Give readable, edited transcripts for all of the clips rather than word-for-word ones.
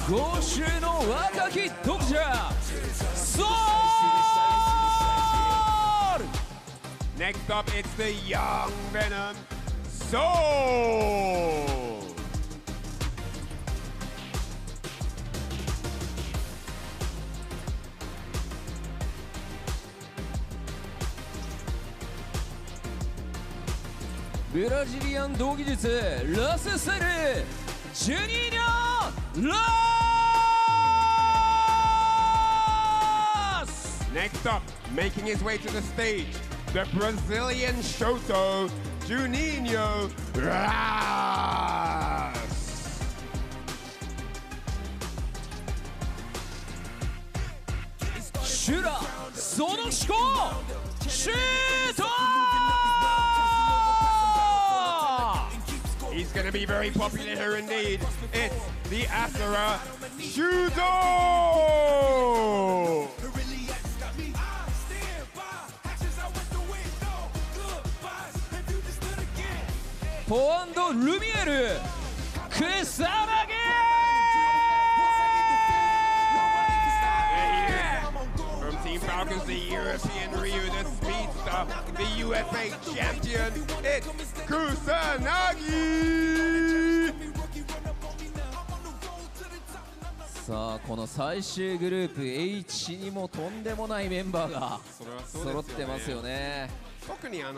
豪州の若きドクジャーソウル Next up, it's the young Venom, Soul!ブラジリアン同技術ラススタイルジュニーニョラス Next up, making his way to the stage, the Brazilian Shoto, Juninho Ras! シュラその思考シュートHe's going to be very popular here indeed. It's the Asura Shudo! ポアンドルミエル草薙From Team Falcons, the European Ryu, the Speedster, the USA Champion, it's Kusanagi! さあこの最終グループ H にもとんでもないメンバーが揃ってますよね。特に理由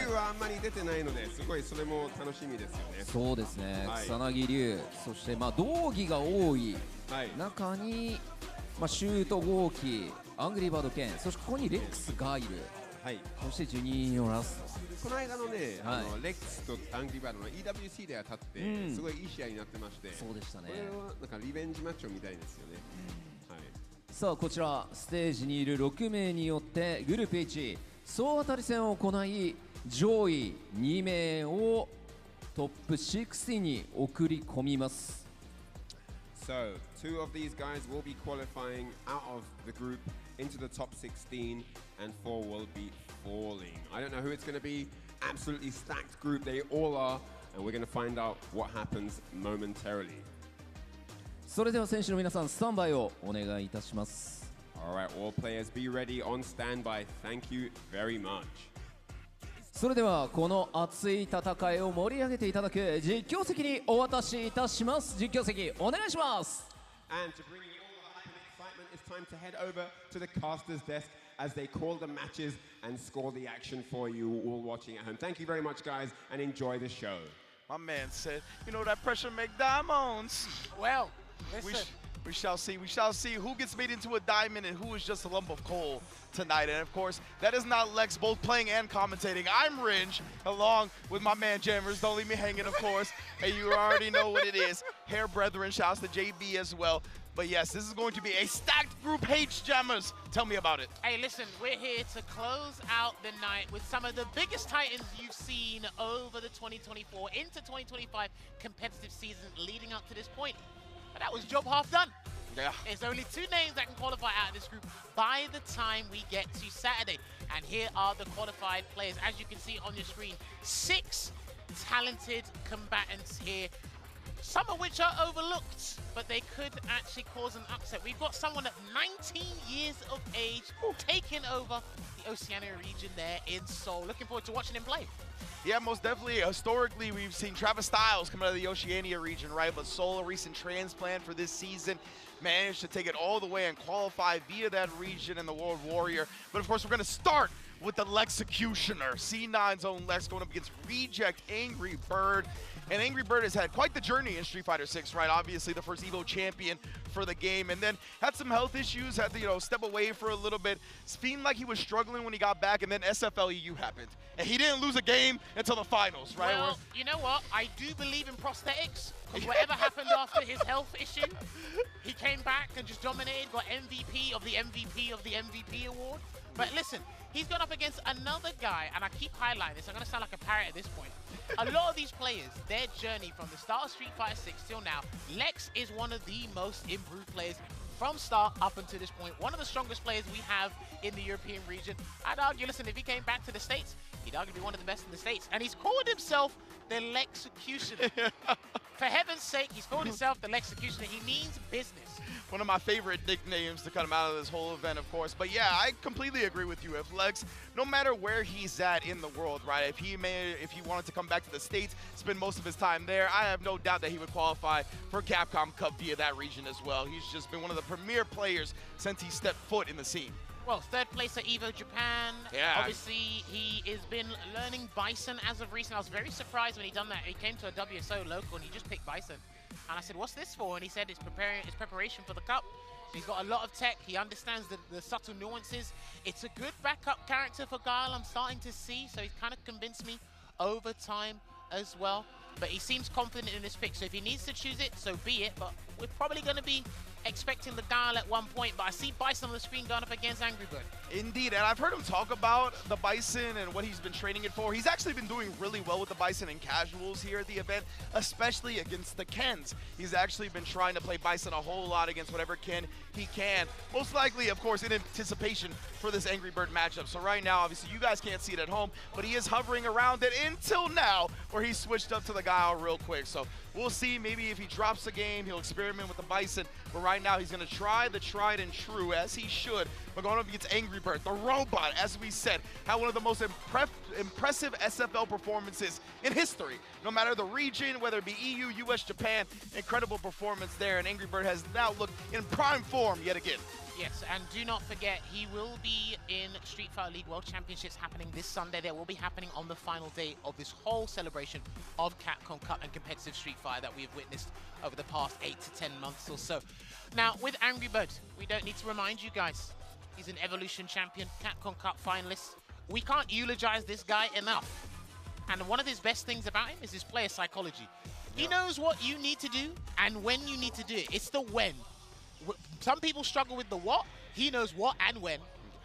はあんまり出てないのですごいそれも楽しみですよね。そうですね、はい、草薙龍、そして道着が多い中に、シュート豪輝、アングリーバードケン、そしてここにレックスがいる、はい、そしてジュニーニョラス。この間のね、レックスとアングリーバードの EWC で当たって、すごいいい試合になってまして、そうでしたね。これはなんかリベンジマッチを見たいですよね。はい、さあこちらステージにいる6名によってグループ H 総当たり戦を行い、上位2名をトップ60に送り込みます。So, two of these guys will be qualifying out of the group into the top 16, and 4 will be falling. I don't know who it's going to be. Absolutely stacked group, they all are, and we're going to find out what happens momentarily. それでは選手の皆さん、スタンバイをお願いいたします。Alright, all players be ready on standby. Thank you very much. それではこの熱い戦いを盛り上げていただく実況席にお渡しいたします。実況席お願いします。 And to bring you all the hype and excitement, it's time to head over to the caster's desk as they call the matches and score the action for you all watching at home. Thank you very much, guys, and enjoy the show. My man said, you know that pressure make diamonds. Well, listen. We shall see. We shall see who gets made into a diamond and who is just a lump of coal tonight. And of course, that is not Lex, both playing and commentating. I'm Ringe, along with my man Jammers. Don't leave me hanging, of course. And you already know what it is. Hair Brethren, shouts to JB as well. But yes, this is going to be a stacked group H, Jammers. Tell me about it. Hey, listen, we're here to close out the night with some of the biggest titans you've seen over the 2024 into 2025 competitive season leading up to this point. But that was job half done. Yeah. There's only 2 names that can qualify out of this group by the time we get to Saturday. And here are the qualified players. As you can see on your screen, 6 talented combatants here. Some of which are overlooked, but they could actually cause an upset. We've got someone at 19 years of age taking over the Oceania region there in Seoul. Looking forward to watching him play. Yeah, most definitely. Historically, we've seen Travis Styles come out of the Oceania region, right? But Seoul, a recent transplant for this season, managed to take it all the way and qualify via that region in the World Warrior. But of course, we're going to start with the Lexecutioner. C9's own Lex going up against Reject Angry Bird. And Angry Bird has had quite the journey in Street Fighter 6, right? Obviously, the first Evo champion for the game, and then had some health issues, had to, step away for a little bit. Seemed like he was struggling when he got back, and then SFL EU happened. And he didn't lose a game until the finals, right? Well, you know what? I do believe in prosthetics. Because whatever happened after his health issue, he came back and just dominated, got MVP of the MVP of the MVP award. But listen, he's gone up against another guy, and I keep highlighting this. I'm going to sound like a parrot at this point. A lot of these players, their journey from the start of Street Fighter 6 till now, Lex is one of the most improved players from start up until this point. One of the strongest players we have in the European region. I'd argue, listen, if he came back to the States, he'd argue be one of the best in the States. And he's called himself the Lexecutioner. For heaven's sake, he's called himself the Lexecutioner. He means business. One of my favorite nicknames to come out of this whole event, of course. But yeah, I completely agree with you. If Lex, no matter where he's at in the world, right, if he wanted to come back to the States, spend most of his time there, I have no doubt that he would qualify for Capcom Cup via that region as well. He's just been one of the premier players since he stepped foot in the scene. Well, third place at EVO Japan. Yeah. Obviously, he has been learning Bison as of recent. I was very surprised when he done that. He came to a WSO local and he just picked Bison. And I said, what's this for? And he said it's preparation for the cup. He's got a lot of tech. He understands the subtle nuances. It's a good backup character for Guile, I'm starting to see. So he's kind of convinced me over time as well. But he seems confident in his pick. So if he needs to choose it, so be it. But we're probably going to be expecting the Guile at one point, but I see Bison on the screen going up against Angry Bird. Indeed, and I've heard him talk about the Bison and what he's been training it for. He's actually been doing really well with the Bison and casuals here at the event, especially against the Kens. He's actually been trying to play Bison a whole lot against whatever Ken he can. Most likely, of course, in anticipation for this Angry Bird matchup. So right now, obviously, you guys can't see it at home, but he is hovering around it until now, where he switched up to the Guile real quick. So we'll see. Maybe if he drops a game, he'll experiment with the Bison. But right now, he's going to try the tried and true, as he should. We're going up against Angry Bird, the robot, as we said, had one of the most impressive SFL performances in history. No matter the region, whether it be EU, US, Japan, incredible performance there. And Angry Bird has now looked in prime form yet again. Yes, and do not forget, he will be in Street Fighter League World Championships happening this Sunday. They will be happening on the final day of this whole celebration of Capcom Cup and competitive Street Fighter that we have witnessed over the past 8 to 10 months or so. Now, with Angry Bird, we don't need to remind you guys, he's an Evolution champion, Capcom Cup finalist. We can't eulogize this guy enough. And one of his best things about him is his player psychology. He knows what you need to do and when you need to do it. It's the when. Some people struggle with the what. He knows what and when,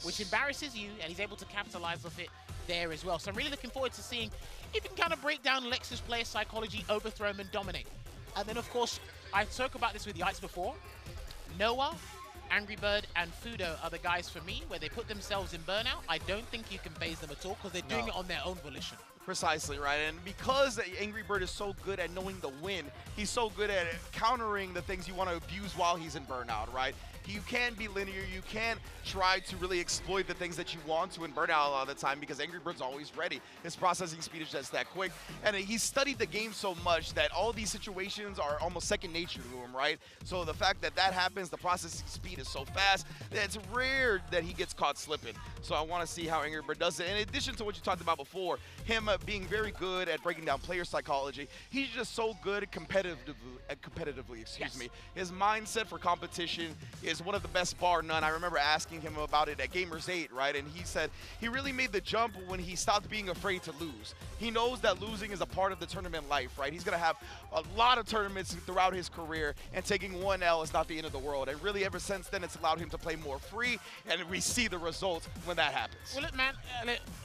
which embarrasses you, and he's able to capitalize off it there as well. So I'm really looking forward to seeing if he can kind of break down Lex's player psychology, overthrow him, and dominate. And then, of course, I spoke about this with Yites before. Noah, Angry Bird, and Fudo are the guys for me where they put themselves in burnout. I don't think you can phase them at all because they're doing it on their own volition. Precisely, right? And because Angry Bird is so good at knowing the win, he's so good at countering the things you want to abuse while he's in burnout, right? You can be linear, you can try to really exploit the things that you want to in burnout a lot of the time because Angry Bird's always ready. His processing speed is just that quick. And he's studied the game so much that all these situations are almost second nature to him, right? So the fact that that happens, the processing speed is so fast, that it's rare that he gets caught slipping. So I want to see how Angry Bird does it. In addition to what you talked about before, him being very good at breaking down player psychology, he's just so good competitively, excuse me. His mindset for competition is one of the best, bar none. I remember asking him about it at Gamers 8, right? And he said he really made the jump when he stopped being afraid to lose. He knows that losing is a part of the tournament life, right? He's going to have a lot of tournaments throughout his career, and taking one L is not the end of the world. And really, ever since then, it's allowed him to play more free, and we see the results when that happens. Well, look, man,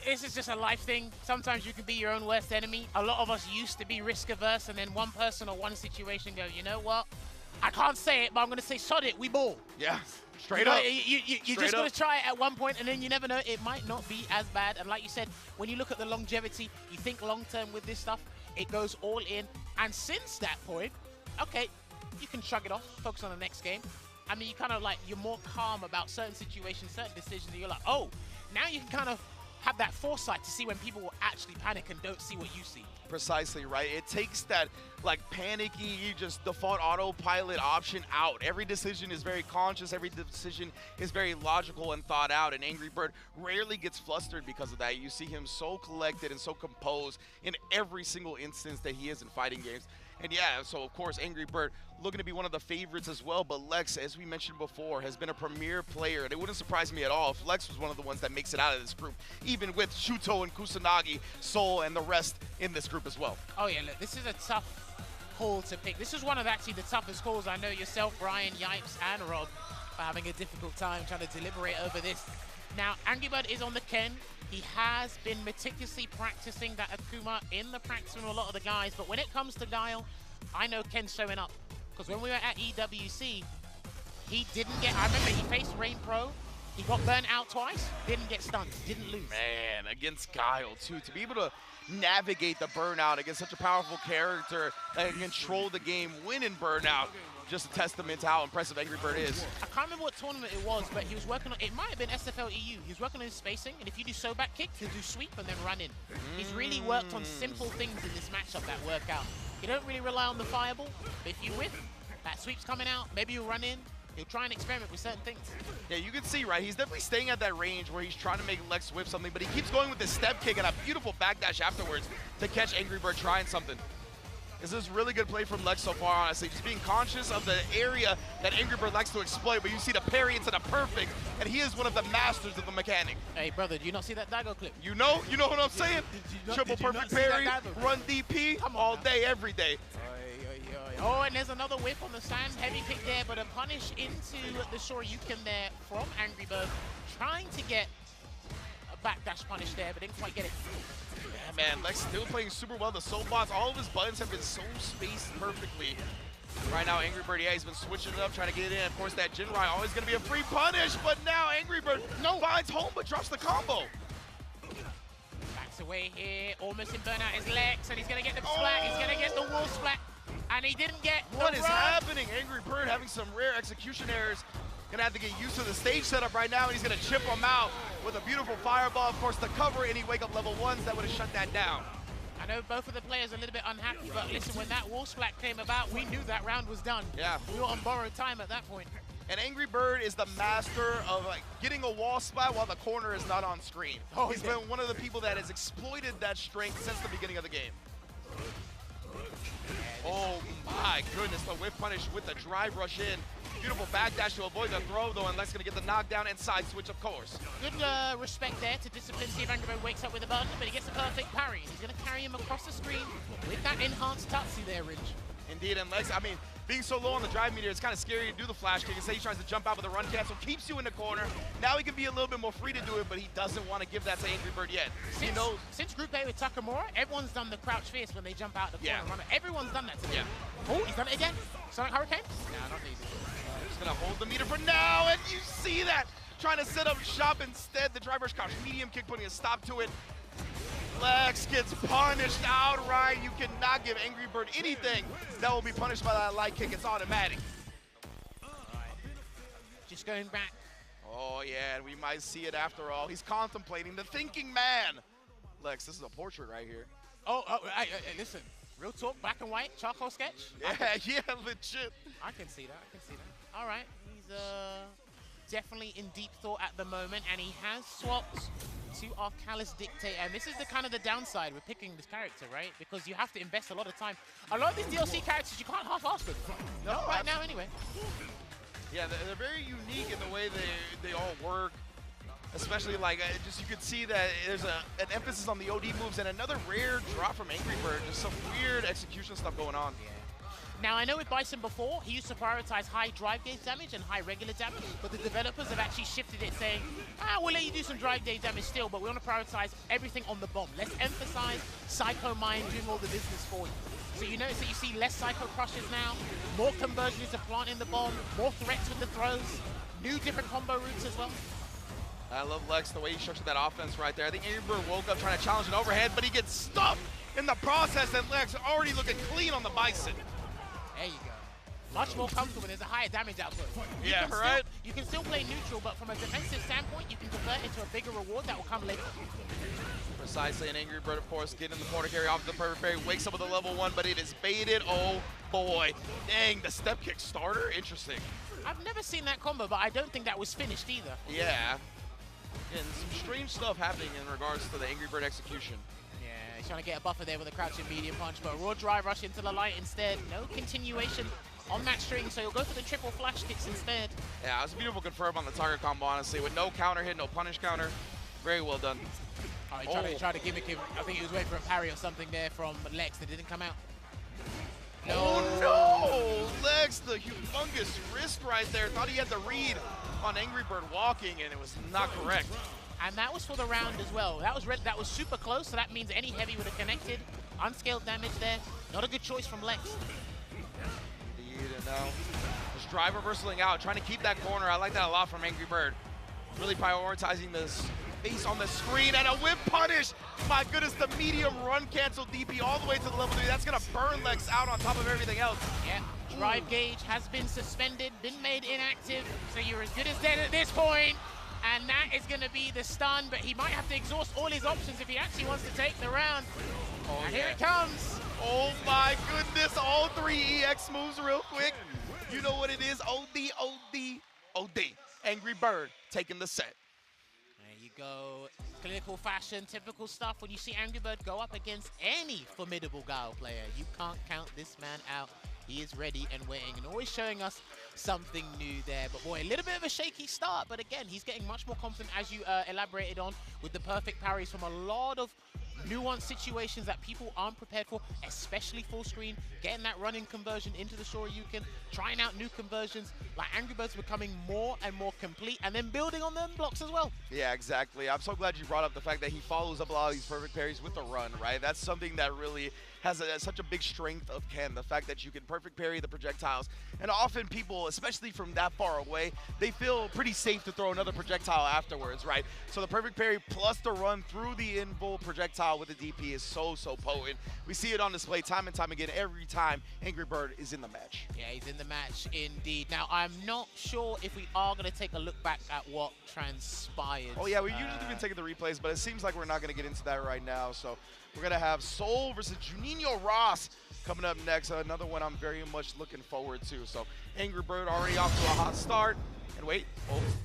this is just a life thing. Sometimes you can be your own worst enemy. A lot of us used to be risk-averse, and then one person or one situation go, you know what? I can't say it, but I'm going to say, sod it, we ball. Yeah, straight up. You're just going to try it at one point, and then you never know. It might not be as bad. And like you said, when you look at the longevity, you think long-term with this stuff, it goes all in. And since that point, okay, you can shrug it off, focus on the next game. I mean, you kind of like, you're more calm about certain situations, certain decisions, and you're like, oh, now you can kind of have that foresight to see when people will actually panic and don't see what you see. Precisely, right? It takes that like panicky, just default autopilot option out. Every decision is very conscious, every decision is very logical and thought out, and Angry Bird rarely gets flustered because of that. You see him so collected and so composed in every single instance that he is in fighting games. And yeah, so of course, Angry Bird looking to be one of the favorites as well, but Lex, as we mentioned before, has been a premier player, and it wouldn't surprise me at all if Lex was one of the ones that makes it out of this group, even with Shuto and Kusanagi, Soul, and the rest in this group as well. Oh yeah, look, this is a tough call to pick. This is one of actually the toughest calls. I know yourself, Brian, Yipes, and Rob are having a difficult time trying to deliberate over this. Now, Angry Bird is on the Ken. He has been meticulously practicing that Akuma in the practice with a lot of the guys, but when it comes to Guile, I know Ken's showing up. Because when we were at EWC, he didn't get, I remember he faced Rain Pro, He got burnt out twice, didn't get stunned, didn't lose. Man, against Guile, too. To be able to navigate the burnout against such a powerful character that can control the game, win in burnout, just a testament to how impressive Angry Bird is. I can't remember what tournament it was, but he was working on, it might have been SFL EU. He was working on his spacing, and if you do so back kick, he'll do sweep and then run in. He's really worked on simple things in this matchup that work out. You don't really rely on the fireball, but if you whiff, that sweep's coming out, maybe you'll run in, he'll try and experiment with certain things. Yeah, you can see, right, he's definitely staying at that range where he's trying to make Lex whip something, but he keeps going with this step kick and a beautiful backdash afterwards to catch Angry Bird trying something. This is really good play from Lex so far, honestly. Just being conscious of the area that Angry Bird likes to exploit, but you see the parry into the perfect, and he is one of the masters of the mechanic. Hey, brother, do you not see that Daigo clip? You know what I'm saying? Triple perfect parry, run DP, all day, every day. Oh, and there's another whip on the sand, heavy pick there, but a punish into the Shoryuken there from Angry Bird, trying to get a backdash punish there, but didn't quite get it. Yeah, man, Lex still playing super well. The soul bots, all of his buttons have been so spaced perfectly. Right now, Angry Bird, yeah, he's been switching it up, trying to get it in. Of course, that Jinrai always going to be a free punish, but now Angry Bird finds home, but drops the combo. Backs away here, almost in burnout is Lex, and he's going to get the splat, he's going to get the wall splat, and he didn't get the What is run. happening? Angry Bird having some rare execution errors. Gonna have to get used to the stage setup right now, and he's gonna chip him out with a beautiful fireball. Of course, the cover, any wake up level ones that would have shut that down. I know both of the players are a little bit unhappy, but listen, when that wall splat came about, we knew that round was done. Yeah. We were on borrowed time at that point. And Angry Bird is the master of like getting a wall splat while the corner is not on screen. He's been one of the people that has exploited that strength since the beginning of the game. Oh my goodness, the whip punish with the drive rush in. Beautiful backdash to avoid the throw though, and Lex gonna get the knockdown and side switch, of course. Good respect there to discipline, see if Angry Bird wakes up with a button, but he gets a perfect parry. He's gonna carry him across the screen with that enhanced Tutsi there, Ridge. Indeed, and Lex, I mean, being so low on the drive meter, it's kind of scary to do the flash kick. Instead, he tries to jump out with a run cancel, keeps you in the corner. Now he can be a little bit more free to do it, but he doesn't want to give that to Angry Bird yet. He knows. Since Group A with Takamura, everyone's done the crouch fierce when they jump out the corner. Yeah. Everyone's done that today. Yeah. Oh, he's done it again. Sonic Hurricane? Nah, not needed. Just gonna hold the meter for now, and you see that. Trying to set up shop instead. The drive rush crouch medium kick, putting a stop to it. Lex gets punished outright. You cannot give Angry Bird anything that will be punished by that light kick. It's automatic. Just going back. Oh yeah, and we might see it after all. He's contemplating the thinking man. Lex, this is a portrait right here. Hey, listen. Real talk, black and white, charcoal sketch. Yeah, legit. I can see that. All right, he's definitely in deep thought at the moment, and he has swapped to Arcalis Dictate, and this is the kind of the downside with picking this character, right? Because you have to invest a lot of time. A lot of these DLC characters, you can't half-ass them. Not right now, anyway. Yeah, they're very unique in the way they all work. Especially like, just you could see that there's an emphasis on the OD moves and another rare drop from Angry Bird. Just some weird execution stuff going on. Yeah. Now, I know with Bison before, he used to prioritize high drive gauge damage and high regular damage, but the developers have actually shifted it, saying, we'll let you do some drive gauge damage still, but we want to prioritize everything on the bomb. Let's emphasize Psycho Mind doing all the business for you. So you notice that you see less Psycho Crushes now, more conversion into planting the bomb, more threats with the throws, new different combo routes as well. I love Lex, the way he structured that offense right there. I think Angry Bird woke up trying to challenge an overhead, but he gets stuffed in the process, and Lex already looking clean on the Bison. There you go. Much more comfortable. There's a higher damage output. You can still play neutral, but from a defensive standpoint, you can convert into a bigger reward that will come later. Precisely, and Angry Bird, of course, getting the corner carry off the perfect parry, wakes up with a level 1, but it is baited. Oh boy. Dang, the step kick starter? Interesting. I've never seen that combo, but I don't think that was finished either. Yeah. And some strange stuff happening in regards to the Angry Bird execution. Yeah, he's trying to get a buffer there with a crouching medium punch, but raw drive rush into the light instead. No continuation on that string, so he'll go for the triple flash kicks instead. Yeah, it was a beautiful confirm on the target combo, honestly, with no counter hit, no punish counter. Very well done. He tried to gimmick him. I think he was waiting for a parry or something there from Lex that didn't come out. No. Oh no! Lex, the humongous wrist right there. Thought he had the read on Angry Bird walking, and it was not correct. And that was for the round as well. That was super close, so that means any heavy would have connected. Unscaled damage there. Not a good choice from Lex. Indeed, and now just drive reversaling out, trying to keep that corner. I like that a lot from Angry Bird. Really prioritizing the space on the screen, and a whip punish. My goodness, the medium run cancel DP all the way to the level 3. That's gonna burn Lex out on top of everything else. Yeah, drive gauge has been suspended, been made inactive, so you're as good as dead at this point. And that is going to be the stun, but he might have to exhaust all his options if he actually wants to take the round. Oh, and here it comes. Oh my goodness, all 3 EX moves real quick. You know what it is, OD, OD, OD. Angry Bird taking the set. There you go. Clinical fashion, typical stuff. When you see Angry Bird go up against any formidable Guile player, you can't count this man out. He is ready and waiting and always showing us something new there. But boy, a little bit of a shaky start. But again, he's getting much more confident, as you elaborated on, with the perfect parries from a lot of nuanced situations that people aren't prepared for, especially full screen, getting that running conversion into the Shoryuken, trying out new conversions. Like Angry Birds becoming more and more complete, and then building on them blocks as well. Yeah, exactly. I'm so glad you brought up the fact that he follows up a lot of these perfect parries with the run, right? That's something that really has such a big strength of Ken, the fact that you can perfect parry the projectiles. And often people, especially from that far away, they feel pretty safe to throw another projectile afterwards, right? So the perfect parry plus the run through the invul projectile with the DP is so potent. We see it on display time and time again every time Angry Bird is in the match. Yeah, he's in the match indeed. Now, I'm not sure if we are going to take a look back at what transpired. Oh yeah, we usually been taking the replays, but it seems like we're not going to get into that right now. So we're going to have Soul versus Juninho Ross coming up next. Another one I'm very much looking forward to. So Angry Bird already off to a hot start. And wait,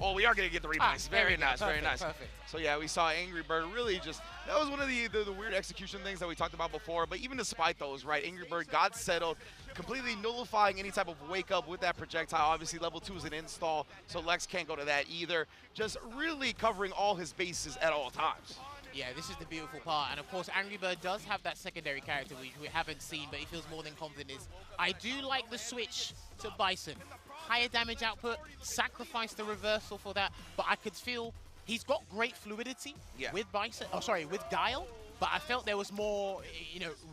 oh, we are going to get the replays. Very nice, very nice. Perfect. So yeah, we saw Angry Bird really just, that was one of the weird execution things that we talked about before. But even despite those, right, Angry Bird got settled, completely nullifying any type of wake up with that projectile. Obviously level 2 is an install, so Lex can't go to that either. Just really covering all his bases at all times. Yeah, this is the beautiful part. And of course, Angry Bird does have that secondary character which we haven't seen, but he feels more than confident in. I do like the switch to Bison. Higher damage output, sacrifice the reversal for that, but I could feel he's got great fluidity with Bison, with Guile, but I felt there was more,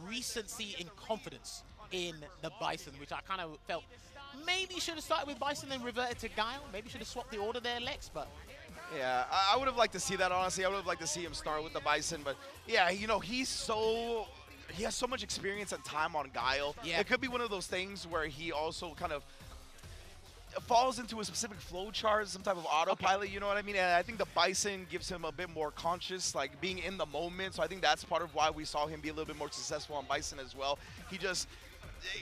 recency in confidence in the Bison, which I kind of felt maybe should have started with Bison and reverted to Guile. Maybe should have swapped the order there, Lex, but yeah, I would have liked to see that, honestly. I would have liked to see him start with the Bison, but yeah, he has so much experience and time on Guile. Yeah. It could be one of those things where he also kind of falls into a specific flow chart, some type of autopilot, you know what I mean? And I think the Bison gives him a bit more conscious, like being in the moment. So I think that's part of why we saw him be a little bit more successful on Bison as well.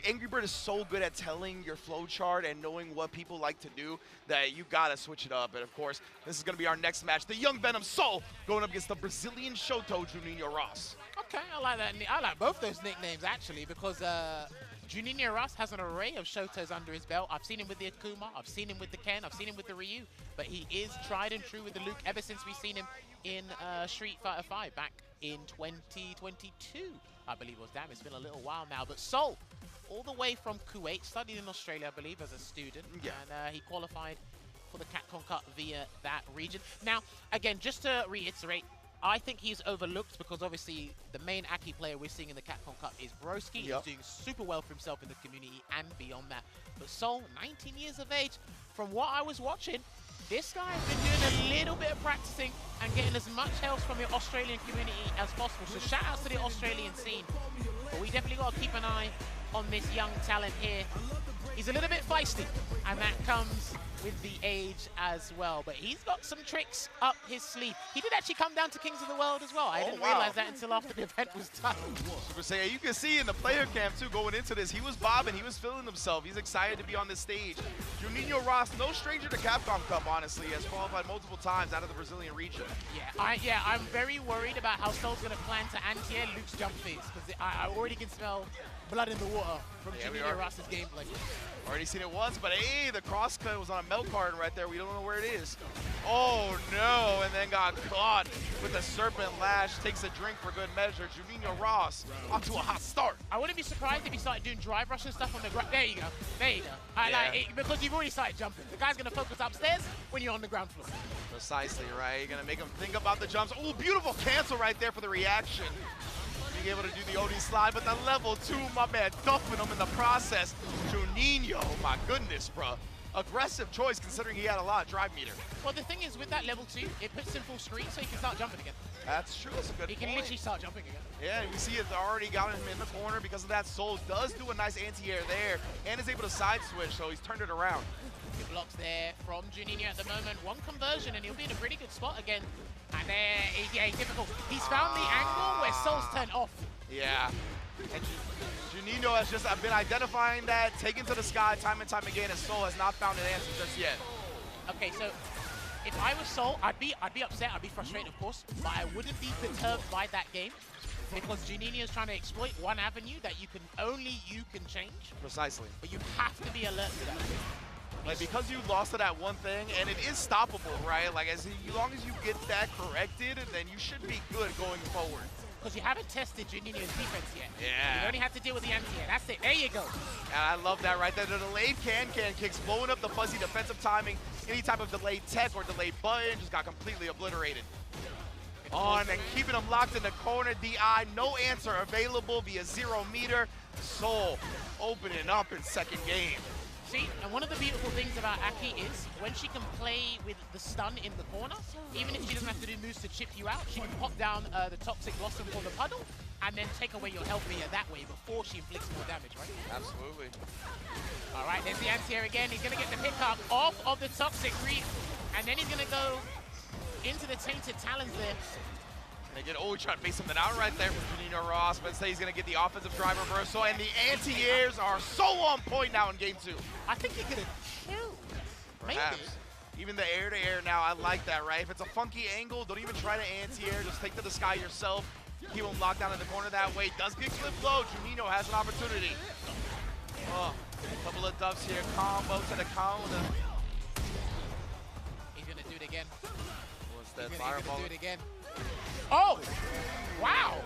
Angry Bird is so good at telling your flow chart and knowing what people like to do that you gotta switch it up. And of course, this is gonna be our next match. The Young Venom Soul going up against the Brazilian Shoto, Juninho Ross. okay, I like that. I like both those nicknames actually, because Juninho Ross has an array of Shotos under his belt. I've seen him with the Akuma, I've seen him with the Ken, I've seen him with the Ryu, but he is tried and true with the Luke ever since we've seen him in Street Fighter V back in 2022, I believe it was. Damn, it's been a little while now. But Soul, all the way from Kuwait, studied in Australia, I believe, as a student, and he qualified for the Capcom Cup via that region. Now, again, just to reiterate, I think he's overlooked because obviously the main Aki player we're seeing in the Capcom Cup is Broski. He's doing super well for himself in the community and beyond that. But Soul, 19 years of age, from what I was watching, this guy has been doing a little bit of practicing and getting as much help from the Australian community as possible. So shout outs to the Australian scene. But we definitely got to keep an eye on this young talent here. He's a little bit feisty, and that comes with the age as well. But he's got some tricks up his sleeve. He did actually come down to Kings of the World as well. I didn't realize that until after the event was done. Super Saiyan, you can see in the player camp too, going into this, he was bobbing, he was feeling himself. He's excited to be on this stage. Juninho Ross, no stranger to Capcom Cup, honestly, has qualified multiple times out of the Brazilian region. I'm very worried about how Soul's going to plan to anti-air Luke's jump phase, because I already can smell blood in the water from Juninho Ross's gameplay. Already seen it once, but hey, the crosscut was on a milk carton right there. We don't know where it is. Oh no, and then got caught with a serpent lash. Takes a drink for good measure. Juninho Ross off to a hot start. I wouldn't be surprised if he started doing drive rush and stuff on the ground. There you go. There you go. Because you've already started jumping. The guy's going to focus upstairs when you're on the ground floor. Precisely, right? You're going to make him think about the jumps. Oh, beautiful cancel right there for the reaction. Being able to do the OD slide, but the level 2, my man, duffing him in the process. Juninho, my goodness, bro. aggressive choice considering he had a lot of drive meter. Well, the thing is, with that level 2, it puts him full screen so he can start jumping again. That's true. That's a good He point. can literally start jumping again. Yeah, we see it's already got him in the corner because of that. Soul does do a nice anti-air there and is able to side switch, so he's turned it around. Good blocks there from Juninho at the moment. One conversion and he'll be in a pretty good spot again. And there, yeah, difficult. He's found the angle where Soul's turned off. Yeah. And Juninho has just been identifying that, taken to the sky time and time again, and Soul has not found an answer just yet. Okay, so if I was Soul, I'd be upset, I'd be frustrated, of course, but I wouldn't be perturbed by that game because Juninho is trying to exploit one avenue that only you can change. Precisely. But you have to be alert to that. Like, because you lost to that one thing, and it is stoppable, right? Like, as long as you get that corrected, then you should be good going forward. Because you haven't tested Juninho's defense yet. Yeah. You only have to deal with the anti-air. That's it. There you go. And I love that right there. The delayed can-can kicks, blowing up the fuzzy defensive timing. Any type of delayed tech or delayed button just got completely obliterated. On and keeping him locked in the corner. DI, no answer available via 0 meter. Soul opening up in second game. See, and one of the beautiful things about Aki is when she can play with the stun in the corner, even if she doesn't have to do moves to chip you out, she can pop down the toxic blossom for the puddle and then take away your health meter that way before she inflicts more damage, right? Absolutely. All right, there's the anti-air again. He's going to get the pickup off of the toxic reef, and then he's going to go into the tainted talons there. And again, oh, trying to face something out right there from Juninho Ross, but instead he's going to get the offensive drive reversal, and the anti-airs are so on point now in game 2. I think he could have killed. Perhaps. Maybe. Even the air-to-air now, I like that, right? If it's a funky angle, don't even try to anti-air, just take to the sky yourself. Keep him locked down in the corner that way. Does get clipped low. Juninho has an opportunity. Oh, a couple of ducks here. Combo to the counter. He's going to do it again. What's that? He's Fireball. going to do it again. Oh! Wow!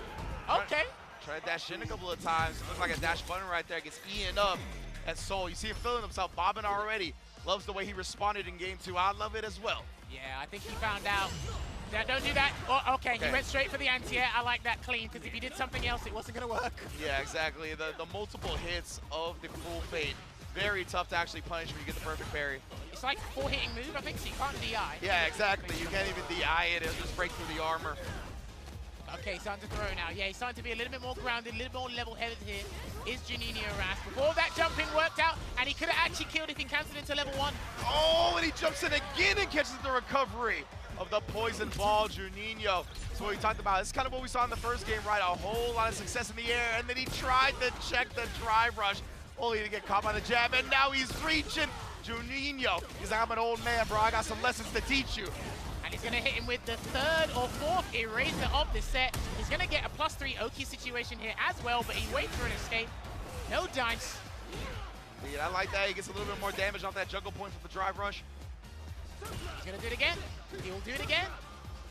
Okay. Try to dash in a couple of times. Looks like a dash button right there. Gets Ian up. And Soul, you see him feeling himself, bobbing already. Loves the way he responded in game 2. I love it as well. Yeah, I think he found out. Yeah, don't do that. Oh, okay, he went straight for the anti-air. I like that clean, because if he did something else, it wasn't going to work. Yeah, exactly. The multiple hits of the Cruel Fate. Very tough to actually punish when you get the perfect parry. It's like a 4-hitting move, I think, so you can't DI. Yeah, exactly. You can't even DI it. It'll just break through the armor. Okay, starting to throw now. Yeah, he's starting to be a little bit more grounded, a little more level-headed here. Is Juninho Ras. Before that jumping worked out, and he could have actually killed if he canceled into level 1. Oh, and he jumps in again and catches the recovery of the poison ball, Juninho. So what we talked about, this is kind of what we saw in the first game, right? A whole lot of success in the air, and then he tried to check the drive rush, only to get caught by the jab, and now he's reaching. Juninho, he's like, I'm an old man, bro. I got some lessons to teach you. And he's going to hit him with the 3rd or 4th eraser of the set. He's going to get a +3 Oki situation here as well, but he waits for an escape. No dice. Yeah, I like that. He gets a little bit more damage off that juggle point from the drive rush. He's going to do it again. He will do it again.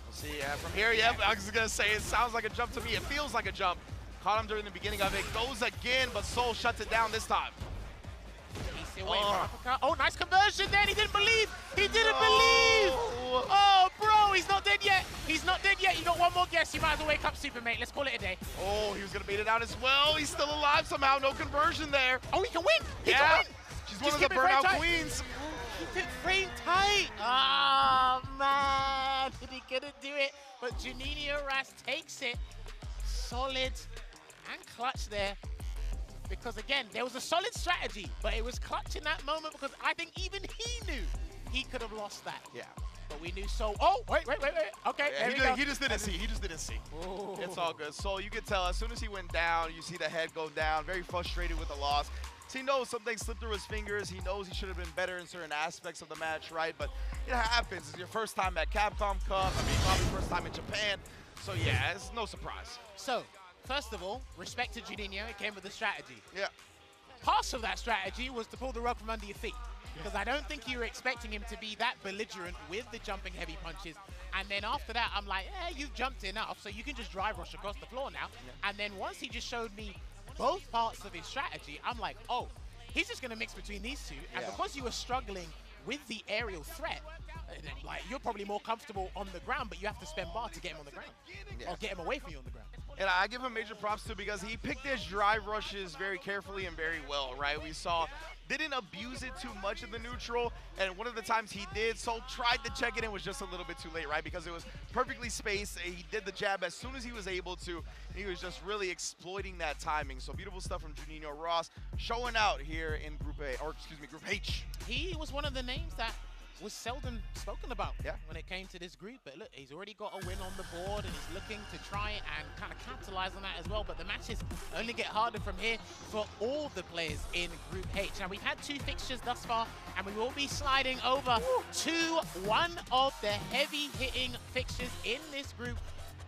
We'll see, from here, yep, I was going to say, it sounds like a jump to me. It feels like a jump. Caught him during the beginning of it. Goes again, but Soul shuts it down this time. He's still waiting for uppercut. Oh, nice conversion there. He didn't believe. He didn't believe. Oh, bro, he's not dead yet. He's not dead yet. You got one more guess. You might as well wake up, Supermate. Let's call it a day. Oh, he was going to beat it out as well. He's still alive somehow. No conversion there. Oh, he can win. He can win. She's one of the burnout queens. Keep it frame tight. Oh, man. He couldn't do it. But Juninho Ras takes it. Solid and clutch there. Because again, there was a solid strategy, but it was clutch in that moment because I think even he knew he could have lost that. Yeah. But we knew Soul. Oh, wait. Okay, yeah, he just didn't see. He just didn't see. Ooh. It's all good. Soul, you could tell as soon as he went down, you see the head go down, very frustrated with the loss. So he knows something slipped through his fingers. He knows he should have been better in certain aspects of the match, right? But it happens. It's your first time at Capcom Cup. I mean, probably first time in Japan. So yeah, it's no surprise. So, first of all, respect to Juninho. It came with a strategy. Yeah. Part of that strategy was to pull the rug from under your feet. Because I don't think you were expecting him to be that belligerent with the jumping heavy punches. And then after that, I'm like, you've jumped enough, so you can just drive rush across the floor now. Yeah. And then once he just showed me both parts of his strategy, I'm like, oh, he's just going to mix between these two. And because you were struggling with the aerial threat, like you're probably more comfortable on the ground, but you have to spend bar to get him on the ground. Or get him away from you on the ground. And I give him major props too because he picked his drive rushes very carefully and very well, right? We saw didn't abuse it too much in the neutral, and one of the times he did, Sol tried to check it and was just a little bit too late, right? Because it was perfectly spaced. He did the jab as soon as he was able to. He was just really exploiting that timing. So beautiful stuff from Juninho Ross showing out here in Group A, or excuse me, Group H. He was one of the names that was seldom spoken about when it came to this group. But look, he's already got a win on the board and he's looking to try and kind of capitalize on that as well. But the matches only get harder from here for all the players in Group H. Now, we've had 2 fixtures thus far, and we will be sliding over to one of the heavy-hitting fixtures in this group.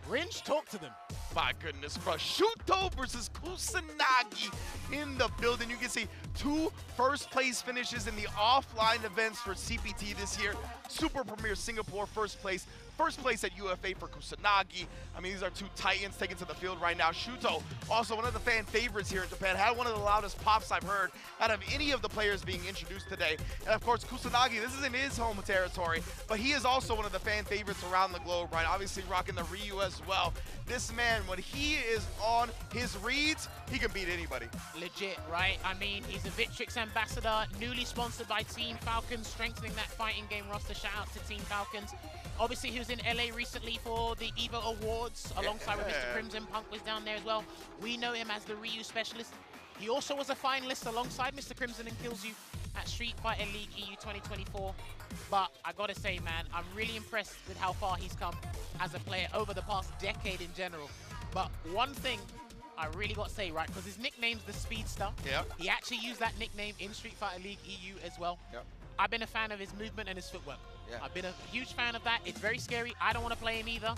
Ringe, talk to them. My goodness, Prosciutto versus Kusanagi in the building. You can see 2 first-place finishes in the offline events for CPT this year. Super Premier Singapore first place at UFA for Kusanagi. I mean, these are 2 titans taken to the field right now. Shuto, also one of the fan favorites here in Japan, had one of the loudest pops I've heard out of any of the players being introduced today. And of course, Kusanagi, this is in his home territory, but he is also one of the fan favorites around the globe, right? Obviously rocking the Ryu as well. This man, when he is on his reads, he can beat anybody. Legit, right? I mean, he's a Victrix ambassador, newly sponsored by Team Falcons, strengthening that fighting game roster. Shout out to Team Falcons. Obviously, he was in LA recently for the EVO Awards, alongside with Mr. Crimson. Punk was down there as well. We know him as the Ryu specialist. He also was a finalist alongside Mr. Crimson and Kills You at Street Fighter League EU 2024. But I gotta say, man, I'm really impressed with how far he's come as a player over the past decade in general. But one thing I really got to say, right, because his nickname's the Speedster. Yep. He actually used that nickname in Street Fighter League EU as well. Yep. I've been a fan of his movement and his footwork. Yeah. I've been a huge fan of that. It's very scary. I don't want to play him either.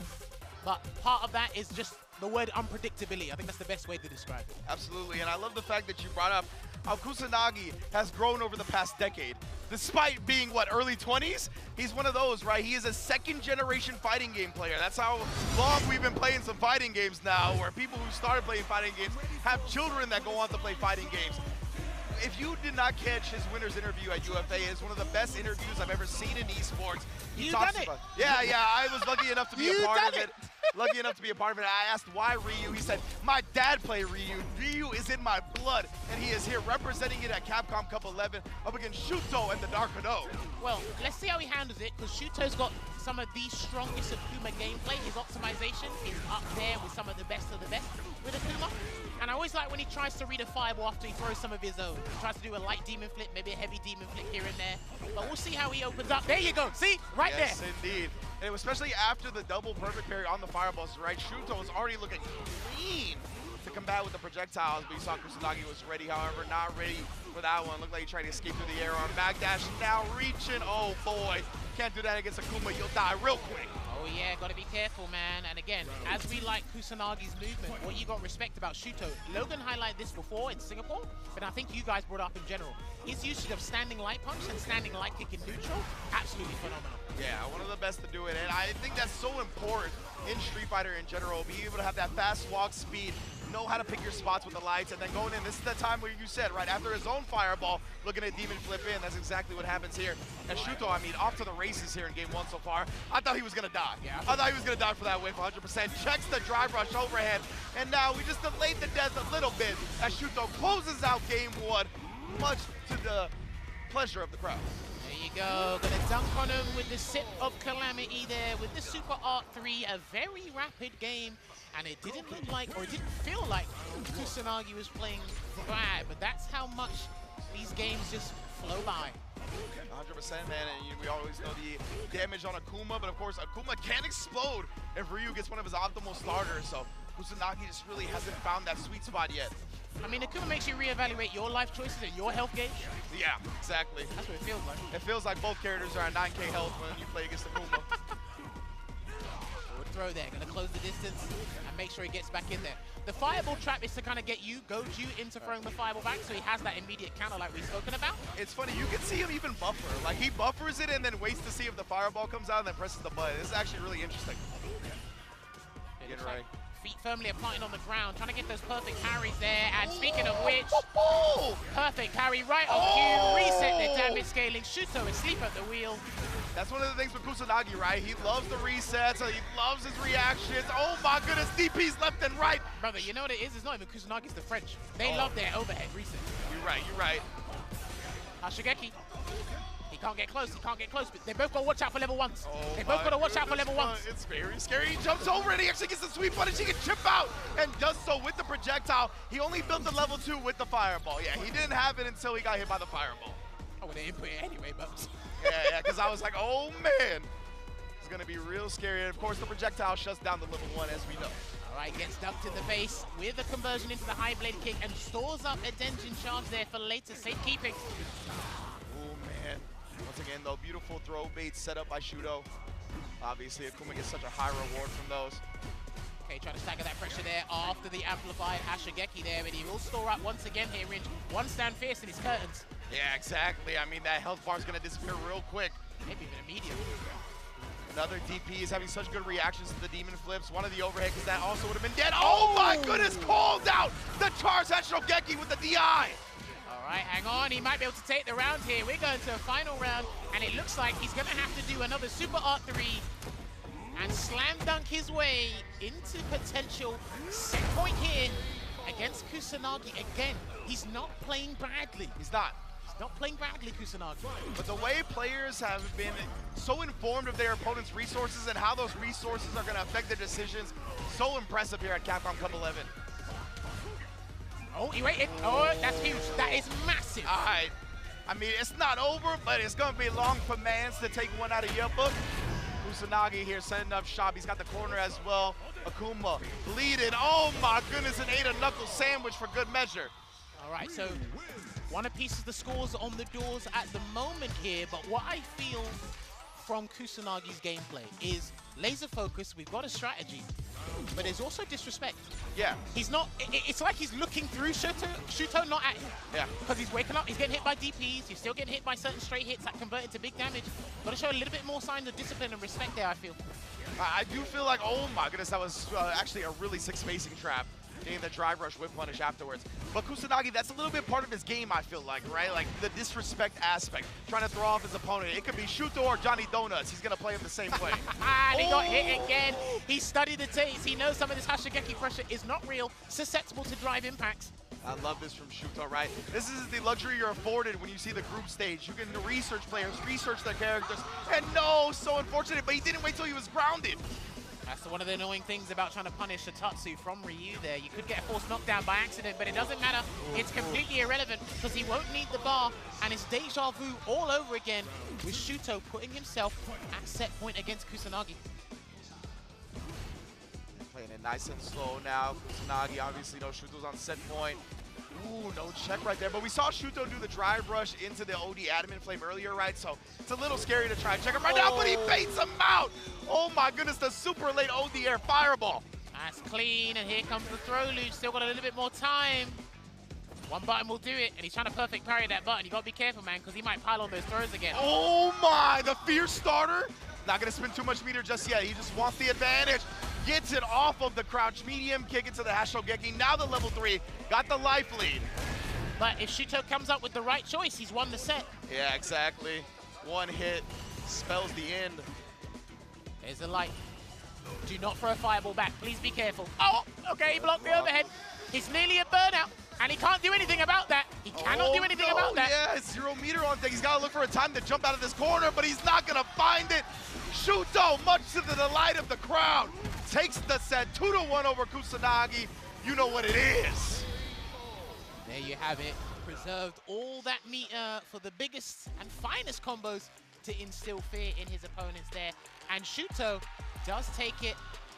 But part of that is just the word unpredictability. I think that's the best way to describe it. Absolutely, and I love the fact that you brought up how Kusanagi has grown over the past decade. Despite being, what, early 20s? He's one of those, right? He is a second-generation fighting game player. That's how long we've been playing some fighting games now, where people who started playing fighting games have children that go on to play fighting games. If you did not catch his winner's interview at UFA, it's one of the best interviews I've ever seen in esports. You done it. Yeah, I was lucky enough to be a part of it. Lucky enough to be a part of it. I asked why Ryu. He said, my dad played Ryu. Ryu is in my blood, and he is here representing it at Capcom Cup 11 up against Shuto and the Dark Hado. Well, let's see how he handles it, because Shuto's got some of the strongest Akuma gameplay. His optimization is up there with some of the best with Akuma. And I always like when he tries to read a fireball after he throws some of his own. He tries to do a light demon flip, maybe a heavy demon flip here and there. But we'll see how he opens up. There you go. See? Right there. Yes, indeed. And especially after the double perfect parry on the fireballs, right? Shuto was already looking clean to combat with the projectiles, but you saw Kusanagi was ready, however, not ready for that one. Looked like he tried to escape through the air on backdash. Now reaching. Oh, boy. Can't do that against Akuma. You'll die real quick. Oh yeah, gotta be careful, man. And again, as we like Kusanagi's movement, what you got respect about Shuto, Logan highlighted this before in Singapore, but I think you guys brought up in general. His usage of standing light punch and standing light kick in neutral, absolutely phenomenal. Yeah, one of the best to do it, and I think that's so important in Street Fighter in general, being able to have that fast walk speed, know how to pick your spots with the lights, and then going in. This is the time where you said, right, after his own fireball, looking at Demon flip in, that's exactly what happens here. And Shuto, I mean, off to the races here in game 1 so far. I thought he was gonna die. Yeah. I thought he was gonna die for that whiff 100%. Checks the drive rush overhead, and now we just delayed the death a little bit as Shuto closes out game 1, much to the pleasure of the crowd. There you go, gonna dunk on him with the sip of Calamity there, with the Super Art 3, a very rapid game, and it didn't look like, or it didn't feel like Kusanagi was playing bad, but that's how much these games just flow by. 100%, man, and we always know the damage on Akuma, but of course Akuma can explode if Ryu gets one of his optimal starters, so Kusanagi just really hasn't found that sweet spot yet. I mean, Akuma makes you reevaluate your life choices and your health gauge. Yeah, exactly. That's what it feels like. It feels like both characters are at 9k health when you play against Akuma. Forward throw there, gonna close the distance and make sure he gets back in there. The fireball trap is to kind of get you, goad you into throwing the fireball back, so he has that immediate counter like we've spoken about. It's funny, you can see him even buffer. Like, he buffers it and then waits to see if the fireball comes out and then presses the button. This is actually really interesting. It looks like Feet firmly planted on the ground, trying to get those perfect parries there. And speaking of which, perfect parry right on cue, reset the damage scaling. Shuto asleep at the wheel. That's one of the things with Kusanagi, right? He loves the resets, he loves his reactions. Oh my goodness, DPs left and right. Brother, you know what it is? It's not even Kusanagi, it's the French. They love their overhead resets. You're right, you're right. Hashigeki. He can't get close, he can't get close, but they both got to watch out for level 1s. Oh they both got to watch out for level 1s. It's very scary. He jumps over and he actually gets the sweet punish. He can chip out and does so with the projectile. He only built the level 2 with the fireball. Yeah, he didn't have it until he got hit by the fireball. I would have input it anyway, but... yeah, because I was like, oh man. It's going to be real scary. And of course, the projectile shuts down the level 1, as we know. All right, gets ducked in the face with the conversion into the high blade kick and stores up a Denjin charge there for later safekeeping. Oh man. Once again, though, beautiful throw baits set up by Shuto. Obviously, Akuma gets such a high reward from those. Okay, trying to stagger that pressure there after the amplified Hashigeki there, but he will store up once again here, Ringe. One stand fierce in his curtains. Yeah, exactly. I mean, that health bar is going to disappear real quick. Maybe even immediately. Another DP is having such good reactions to the demon flips. One of the overhead, because that also would have been dead. Oh my goodness, called out the charge Hashigeki with the DI. All right, hang on. He might be able to take the round here. We're going to a final round, and it looks like he's going to have to do another Super Art 3 and slam dunk his way into potential set point here against Kusanagi again. He's not playing badly. He's not. He's not playing badly, Kusanagi. But the way players have been so informed of their opponent's resources and how those resources are going to affect their decisions, so impressive here at Capcom Cup 11. Oh, he waited. Oh, that's huge. That is massive. All right. I mean, it's not over, but it's going to be long for Mans to take one out of your book. Kusanagi here setting up shop. He's got the corner as well. Akuma bleeding. Oh my goodness, and ate a knuckle sandwich for good measure. All right, so one apiece of the scores on the doors at the moment here, but what I feel from Kusanagi's gameplay is laser focus. We've got a strategy, but there's also disrespect. Yeah. He's not, it's like he's looking through Shuto, not at him. Yeah. Because he's waking up, he's getting hit by DPs, he's still getting hit by certain straight hits that convert into big damage. Got to show a little bit more signs of discipline and respect there, I feel. I do feel like, oh my goodness, that was actually a really sick spacing trap. Getting the drive rush whip punish afterwards. But Kusanagi, that's a little bit part of his game, I feel like, right? Like the disrespect aspect, trying to throw off his opponent. It could be Shuto or Johnny Donuts. He's going to play him the same way. And he got hit again. He studied the tapes. He knows some of this Hashigeki pressure is not real, susceptible to drive impacts. I love this from Shuto, right? This is the luxury you're afforded when you see the group stage. You can research players, research their characters, and no, so unfortunate, but he didn't wait till he was grounded. That's one of the annoying things about trying to punish a Tatsu from Ryu there. You could get a forced knockdown by accident, but it doesn't matter. It's completely irrelevant because he won't need the bar, and it's deja vu all over again with Shuto putting himself at set point against Kusanagi. Playing it nice and slow now. Kusanagi, obviously, no, Shuto's on set point. Ooh, no check right there. But we saw Shuto do the drive rush into the OD adamant flame earlier, right? So it's a little scary to try and check him right now, but he baits him out. Oh my goodness, the super late OD air fireball. That's clean, and here comes the throw loop. Still got a little bit more time. One button will do it, and he's trying to perfect parry that button. You got to be careful, man, because he might pile on those throws again. Oh my, the fierce starter. Not going to spend too much meter just yet. He just wants the advantage. Gets it off of the crouch medium, kick it to the Hashogeki. Now the level 3, got the life lead. But if Shuto comes up with the right choice, he's won the set. Yeah, exactly. One hit spells the end. There's the light. Do not throw a fireball back. Please be careful. Oh, okay, he blocked the overhead. He's nearly a burnout, and he can't do anything about that. He cannot do anything about that. Yeah, it's 0 meter on thing. He's got to look for a time to jump out of this corner, but he's not going to find it. Shuto, much to the delight of the crowd, takes the set 2-1 over Kusanagi. You know what it is. There you have it. Preserved all that meter for the biggest and finest combos to instill fear in his opponents there. And Shuto does take it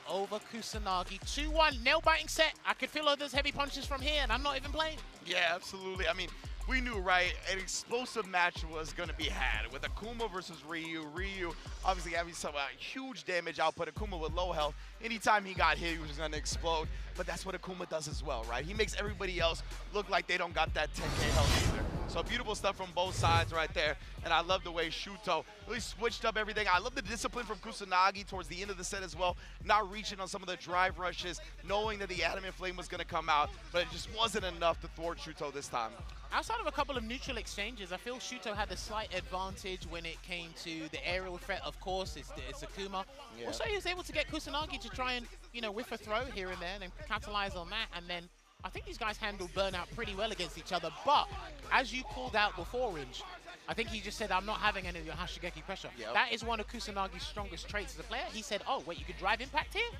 over Kusanagi. 2-1, nail-biting set. I could feel all those heavy punches from here, and I'm not even playing. Yeah, absolutely. I mean, we knew, right, an explosive match was going to be had with Akuma versus Ryu. Ryu obviously having some huge damage output. Akuma with low health. Anytime he got hit, he was going to explode. But that's what Akuma does as well, right? He makes everybody else look like they don't got that 10K health either. So beautiful stuff from both sides right there. And I love the way Shuto really switched up everything. I love the discipline from Kusanagi towards the end of the set as well, not reaching on some of the drive rushes, knowing that the Adamant Flame was going to come out, but it just wasn't enough to thwart Shuto this time. Outside of a couple of neutral exchanges, I feel Shuto had the slight advantage when it came to the aerial threat. Of course, it's Akuma. Yeah. Also, he was able to get Kusanagi to try and, you know, whiff a throw here and there and capitalize on that. And then I think these guys handled Burnout pretty well against each other. But as you called out before, Ringe, I think he just said, I'm not having any of your Hashigeki pressure. Yep. That is one of Kusanagi's strongest traits as a player. He said, oh, wait, you could drive impact here?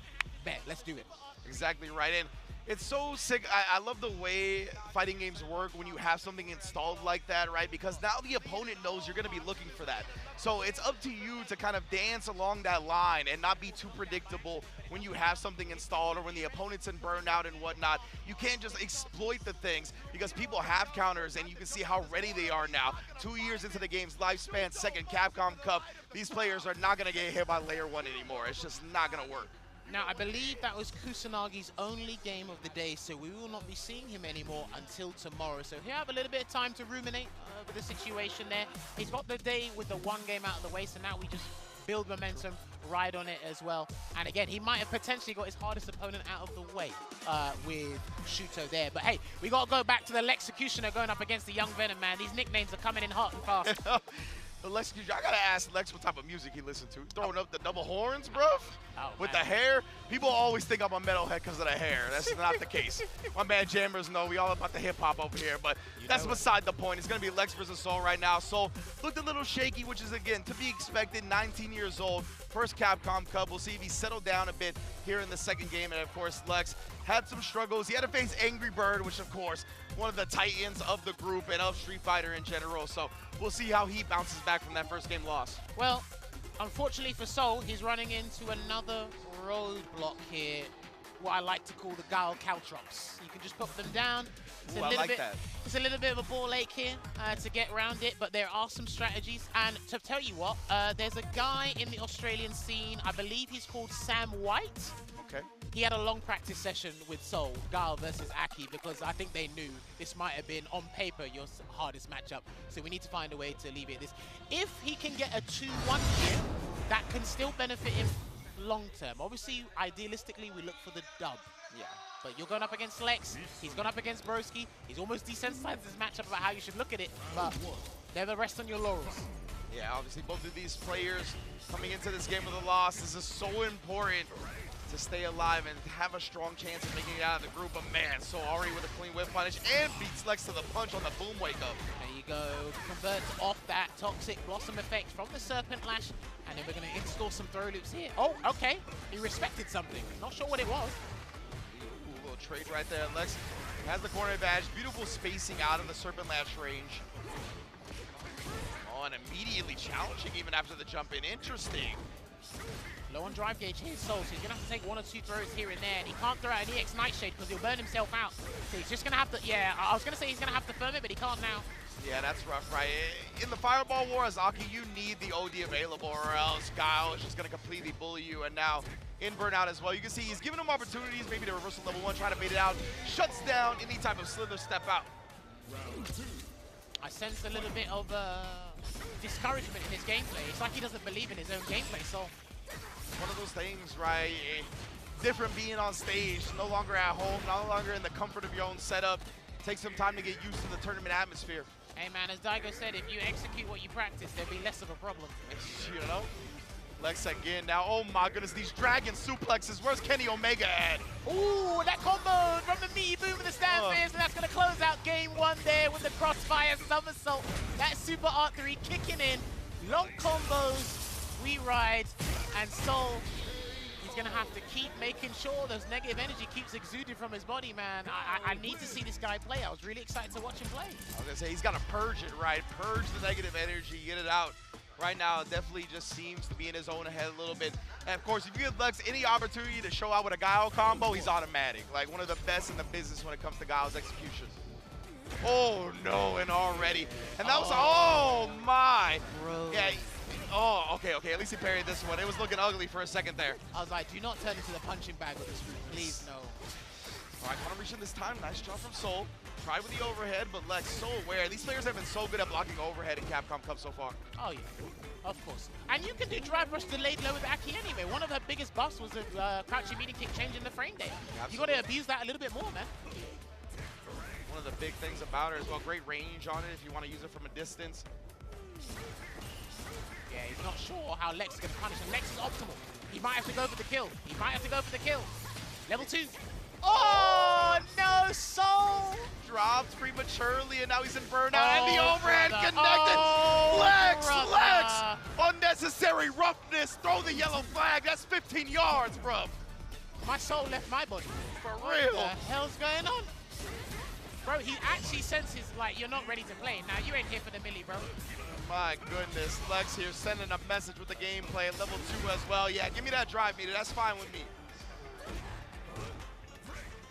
Bet, let's do it. Exactly right. And it's so sick. I love the way fighting games work when you have something installed like that, right? Because now the opponent knows you're going to be looking for that. So it's up to you to kind of dance along that line and not be too predictable when you have something installed or when the opponent's in burnout and whatnot. You can't just exploit the things because people have counters and you can see how ready they are now. 2 years into the game's lifespan, second Capcom Cup, these players are not going to get hit by layer 1 anymore. It's just not going to work. Now, I believe that was Kusanagi's only game of the day, so we will not be seeing him anymore until tomorrow. So he'll have a little bit of time to ruminate over the situation there. He's got the day with the one game out of the way, so now we just build momentum, ride on it as well. And again, he might have potentially got his hardest opponent out of the way with Shuto there. But hey, we got to go back to the Lexecutioner going up against the Young Venom, man. These nicknames are coming in hot and fast. The Lex, I gotta ask Lex what type of music he listened to. Throwing up the double horns, bro? With man. the hair? People always think I'm a metalhead because of the hair. That's not the case. My man Jammers know we all about the hip-hop over here, but that's beside the point. It's gonna be Lex versus Soul right now. Soul looked a little shaky, which is, again, to be expected. 19 years old, first Capcom Cup. We'll see if he settled down a bit here in the second game. And, of course, Lex had some struggles. He had to face Angry Bird, which, of course, one of the titans of the group and of Street Fighter in general. So we'll see how he bounces back from that first game loss. Well, unfortunately for Soul, he's running into another roadblock here, what I like to call the Gal Caltrops. You can just put them down. It's Ooh, I like that. It's a little bit of a ball ache here to get around it, but there are some strategies. And to tell you what, there's a guy in the Australian scene, I believe he's called Sam White. Okay. He had a long practice session with Soul, Gal versus Aki, because I think they knew this might have been, on paper, your hardest matchup. So we need to find a way to alleviate this. If he can get a 2-1 here, that can still benefit him long term. Obviously, idealistically, we look for the dub. Yeah. But you're going up against Lex, he's gone up against Broski, he's almost desensitized this matchup about how you should look at it, but never rest on your laurels. Yeah, obviously both of these players coming into this game with a loss. This is so important to stay alive and have a strong chance of making it out of the group. But man, so already with a clean whip punish and beats Lex to the punch on the boom wake up. There you go, converts off that toxic blossom effect from the Serpent Lash, and then we're going to install some throw loops here. Oh, okay, he respected something. Not sure what it was. Ooh, little trade right there. Lex has the corner advantage. Beautiful spacing out of the Serpent Lash range. Oh, and immediately challenging even after the jump in. Interesting. Low on drive gauge here, Soul, so he's going to have to take 1 or 2 throws here and there, and he can't throw out an EX Nightshade because he'll burn himself out. So he's just going to have to, yeah, I was going to say he's going to have to firm it, but he can't now. Yeah, that's rough, right? In the Fireball War, Azaki, you need the OD available, or else Guile is just going to completely bully you, and now in Burnout as well. You can see he's giving him opportunities, maybe to reversal level 1, trying to bait it out, shuts down any type of slither step out. I sense a little bit of discouragement in his gameplay. It's like he doesn't believe in his own gameplay, so... One of those things, right? Different being on stage, no longer at home, no longer in the comfort of your own setup. Take some time to get used to the tournament atmosphere. Hey man, as Daigo said, if you execute what you practice, there'll be less of a problem. You know? Lex again now. Oh my goodness, these dragon suplexes. Where's Kenny Omega at? Ooh, that combo from the meaty boom of the stand fist, and that's going to close out game 1 there with the crossfire somersault. That super R3 kicking in. Long combos. We ride, and Soul, he's going to have to keep making sure those negative energy keeps exuding from his body, man. I need to see this guy play. I was really excited to watch him play. I was going to say, he's got to purge it, right? Purge the negative energy, get it out. Right now, it definitely just seems to be in his own head a little bit. And of course, if you give Lex any opportunity to show out with a Guile combo, he's automatic. Like one of the best in the business when it comes to Guile's execution. Oh no, and already. And that was, oh my. Bro. Yeah. Oh, okay, at least he parried this one. It was looking ugly for a second there. I was like, do not turn into the punching bag with this move, please, no. All right, Connor reaching this time. Nice job from Soul. Tried with the overhead, but Lex so aware. These players have been so good at blocking overhead in Capcom Cup so far. Oh, yeah. Of course. And you can do drive rush delayed low with Aki anyway. One of her biggest buffs was the crouching medium kick changing the frame data. You got to abuse that a little bit more, man. One of the big things about her as well, great range on it if you want to use it from a distance. Yeah, he's not sure how Lex is going to punish him. Lex is optimal. He might have to go for the kill. He might have to go for the kill. Level 2. Oh, no, Soul! Dropped prematurely, and now he's in burnout, Oh, and the overhead brother. connected! Oh, Lex! brother. Lex! Unnecessary roughness! Throw the yellow flag! That's 15 yards, bro! My soul left my body. For What real! the hell's going on? Bro, he actually senses, like, you're not ready to play. Now, you ain't here for the millie, bro. My goodness, Lex here sending a message with the gameplay at level 2 as well. Yeah, give me that drive meter, that's fine with me.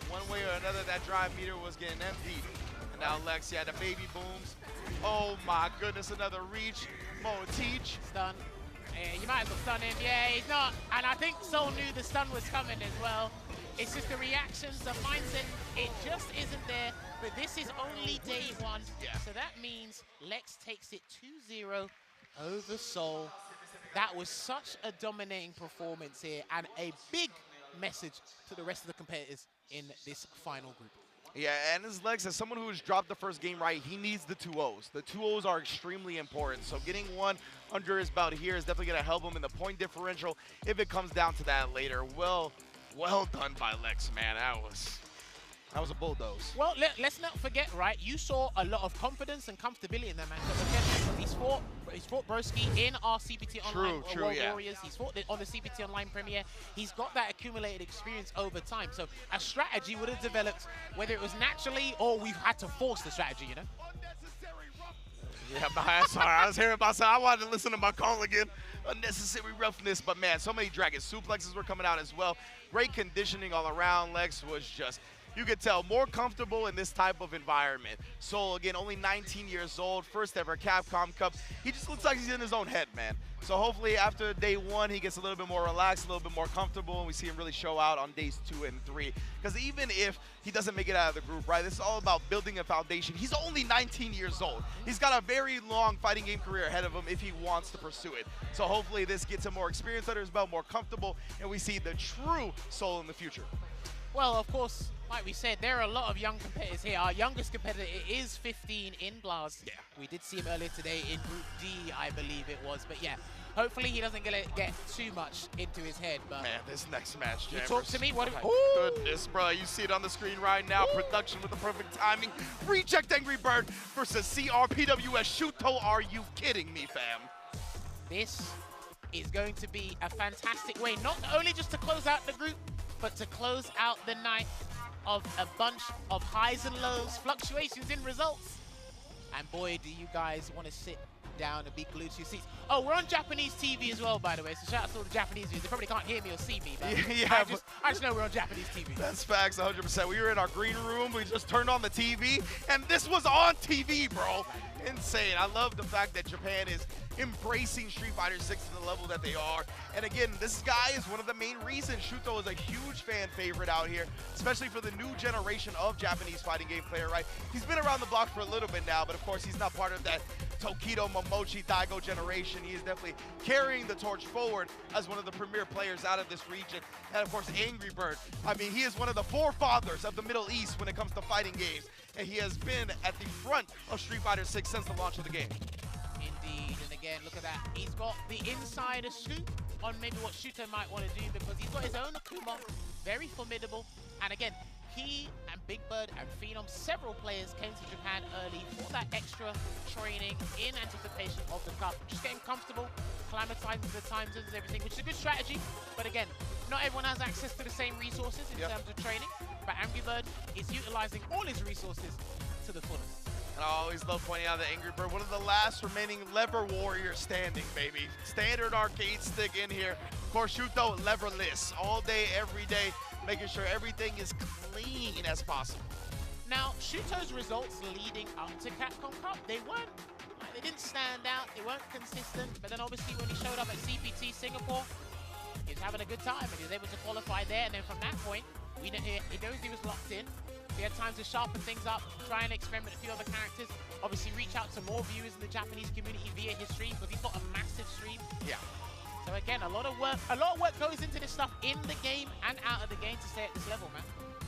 One way or another, that drive meter was getting emptied. And now Lex, yeah, the baby booms. Oh my goodness, another reach. Mo teach. Stun. Yeah, you might as well stun him. Yeah, he's not. And I think Soul knew the stun was coming as well. It's just the reactions, the mindset, it just isn't there. But this is only day 1. Yeah. So that means Lex takes it 2-0 over Soul. That was such a dominating performance here and a big message to the rest of the competitors in this final group. Yeah, and his Lex, as someone who's dropped the first game right, he needs the 2-0s. The 2-0s are extremely important. So getting one under his belt here is definitely going to help him in the point differential if it comes down to that later. Well done by Lex, man. That was a bulldoze. Well, let's not forget, right? You saw a lot of confidence and comfortability in that matchup. Again, he's fought Broski in our CPT Online World Warriors. He's fought on the CPT Online Premier. He's got that accumulated experience over time. So a strategy would have developed, whether it was naturally or we've had to force the strategy, you know? Yeah, sorry, I was hearing about something. I wanted to listen to my call again. Unnecessary roughness, but man, so many dragon suplexes were coming out as well. Great conditioning all around. Lex was just, you could tell, more comfortable in this type of environment. Soul, again, only 19 years old, first ever Capcom Cup. He just looks like he's in his own head, man. So hopefully after day 1, he gets a little bit more relaxed, a little bit more comfortable, and we see him really show out on days 2 and 3. Because even if he doesn't make it out of the group, right, this is all about building a foundation. He's only 19 years old. He's got a very long fighting game career ahead of him if he wants to pursue it. So hopefully this gets him more experience under his belt, more comfortable, and we see the true Soul in the future. Well, of course, like we said, there are a lot of young competitors here. Our youngest competitor is 15 in Blaz. Yeah. We did see him earlier today in Group D, I believe it was. But yeah, hopefully he doesn't get too much into his head. But Man, this next match, you Jammers. talk to me. What? Oh my goodness, bro. You see it on the screen right now. Ooh. Production with the perfect timing. Reject Angry Bird versus CRPWS Shuto. Are you kidding me, fam? This is going to be a fantastic way, not only just to close out the group, but to close out the night of a bunch of highs and lows, fluctuations in results. And boy, do you guys want to sit down and be glued to your seats. Oh, we're on Japanese TV as well, by the way, so shout out to all the Japanese viewers. They probably can't hear me or see me, but I just know we're on Japanese TV. That's facts, 100%. We were in our green room, we just turned on the TV, and this was on TV, bro. Insane. I love the fact that Japan is embracing Street Fighter 6 to the level that they are. And again, this guy is one of the main reasons Shuto is a huge fan favorite out here, especially for the new generation of Japanese fighting game player, right? He's been around the block for a little bit now, but of course he's not part of that Tokido, Momochi, Daigo generation. He is definitely carrying the torch forward as one of the premier players out of this region. And of course, Angry Bird. I mean, he is one of the forefathers of the Middle East when it comes to fighting games. And he has been at the front of Street Fighter 6 since the launch of the game. Indeed, and again, look at that. He's got the insider scoop on maybe what Shuto might want to do because he's got his own Akuma, very formidable. And again, he and Big Bird and Phenom, several players came to Japan early for that extra training in anticipation of the cup. Just getting comfortable, acclimatizing to the time zones and everything, which is a good strategy. But again, not everyone has access to the same resources in terms of training. But Angry Bird is utilizing all his resources to the fullest. And I always love pointing out that Angry Bird, one of the last remaining lever warriors standing, baby. Standard arcade stick in here. Of course, Shuto leverless all day, every day, making sure everything is clean as possible. Now, Shuto's results leading up to Capcom Cup, they didn't stand out, they weren't consistent, but then obviously when he showed up at CPT Singapore, he was having a good time and he was able to qualify there, and then from that point, he knows he was locked in. he had time to sharpen things up, try and experiment a few other characters. Obviously, reach out to more viewers in the Japanese community via his stream, because he's got a massive stream. Yeah. So again, a lot of work goes into this stuff in the game and out of the game to stay at this level, man.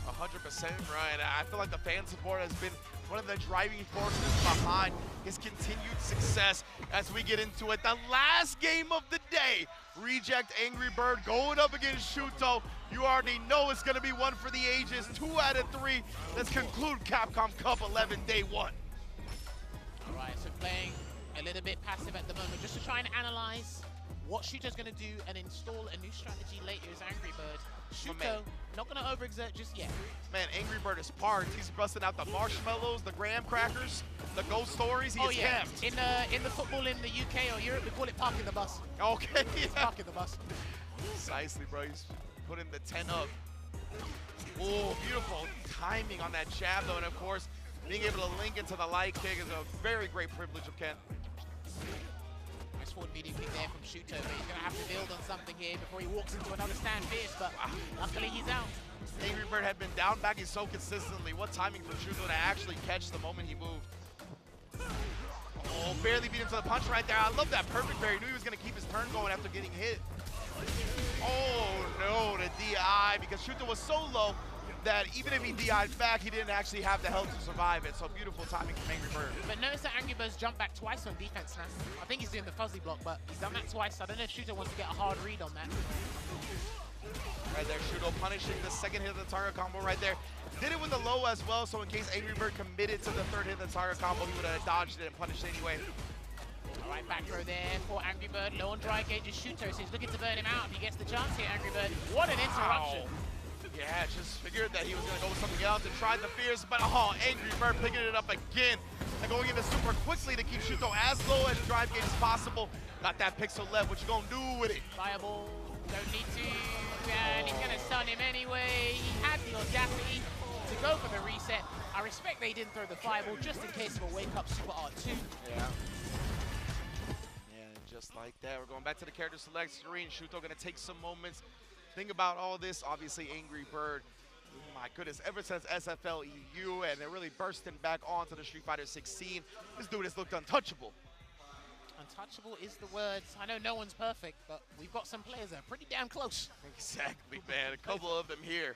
100% right. I feel like the fan support has been one of the driving forces behind his continued success as we get into it. The last game of the day, Reject Angry Bird going up against Shuto. You already know it's going to be one for the ages. 2 out of 3. Let's conclude Capcom Cup 11 day 1. All right, so playing a little bit passive at the moment, just to try and analyze what Shuto's going to do and install a new strategy later as Angry Bird. Shuto, not going to overexert just yet. Man, Angry Bird is parked. He's busting out the marshmallows, the graham crackers, the ghost stories. He is camped. In the football in the UK or Europe, we call it parking the bus. Okay. It's parking the bus. Precisely, bro. He's putting the 10 up. Oh, beautiful timing on that jab, though. And of course, being able to link into the light kick is a very great privilege of Ken. Nice forward medium kick there from Shuto, but he's going to have to build on something here before he walks into another stand fierce, but luckily he's out. Angry Bird had been down backing so consistently. What timing for Shuto to actually catch the moment he moved. Oh, barely beat him to the punch right there. I love that perfect parry. Knew he was going to keep his turn going after getting hit. Oh no, the DI, because Shuto was so low that even if he DI'd back, he didn't actually have the health to survive it. So beautiful timing from Angry Bird. But notice that Angry Bird's jumped back twice on defense now. I think he's doing the fuzzy block, but he's done that twice. I don't know if Shuto wants to get a hard read on that. Right there, Shuto punishing the second hit of the target combo right there. Did it with the low as well, so in case Angry Bird committed to the third hit of the target combo, he would have dodged it and punished it anyway. All right, back throw there for Angry Bird. Low on dry gauge is Shuto, so he's looking to burn him out. He gets the chance here, Angry Bird. What an interruption. Yeah, just figured that he was going to go with something else and tried the fierce, but Angry Bird picking it up again and going into super quickly to keep Shuto as low as drive gauge as possible. Got that pixel left. What you going to do with it? Fireball, don't need to, and he's going to stun him anyway. He had the audacity to go for the reset. I respect they didn't throw the fireball just in case of a wake-up super R2. Yeah. Just like that, we're going back to the character select screen. Shuto going to take some moments. Think about all this. Obviously, Angry Bird, my goodness, ever since SFL EU, and they're really bursting back onto the Street Fighter 16. This dude has looked untouchable. Untouchable is the word. I know no one's perfect, but we've got some players that are pretty damn close. Exactly, man. A couple of them here.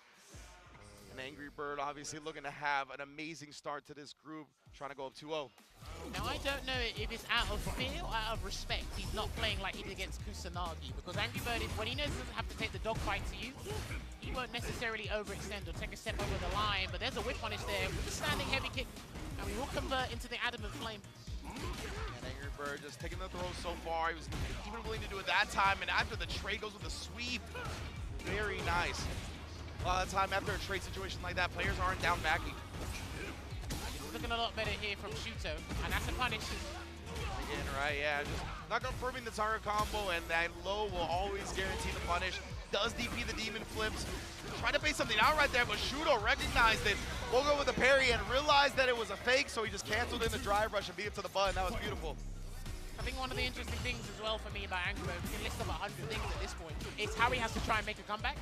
And Angry Bird obviously looking to have an amazing start to this group, trying to go up 2-0. Now, I don't know if it's out of fear or out of respect he's not playing like he did against Kusanagi, because Angry Bird, when he knows he doesn't have to take the dogfight to you, he won't necessarily overextend or take a step over the line, but there's a whip punish there with a standing heavy kick, and we will convert into the Adamant Flame. And Angry Bird just taking the throw so far. He was even willing to do it that time, and after the trade goes with a sweep. Very nice. A lot of the time after a trade situation like that, players aren't down backing. It's looking a lot better here from Shuto, and that's a punish. Again, right, yeah, just not confirming the target combo, and that low will always guarantee the punish. Does DP the demon flips. Trying to base something out right there, but Shuto recognized it. We'll go with the parry and realized that it was a fake, so he just canceled in the drive rush and beat it to the button. That was beautiful. I think one of the interesting things as well for me about Angry Bird, we can list up 100 things at this point, is how he has to try and make a comeback.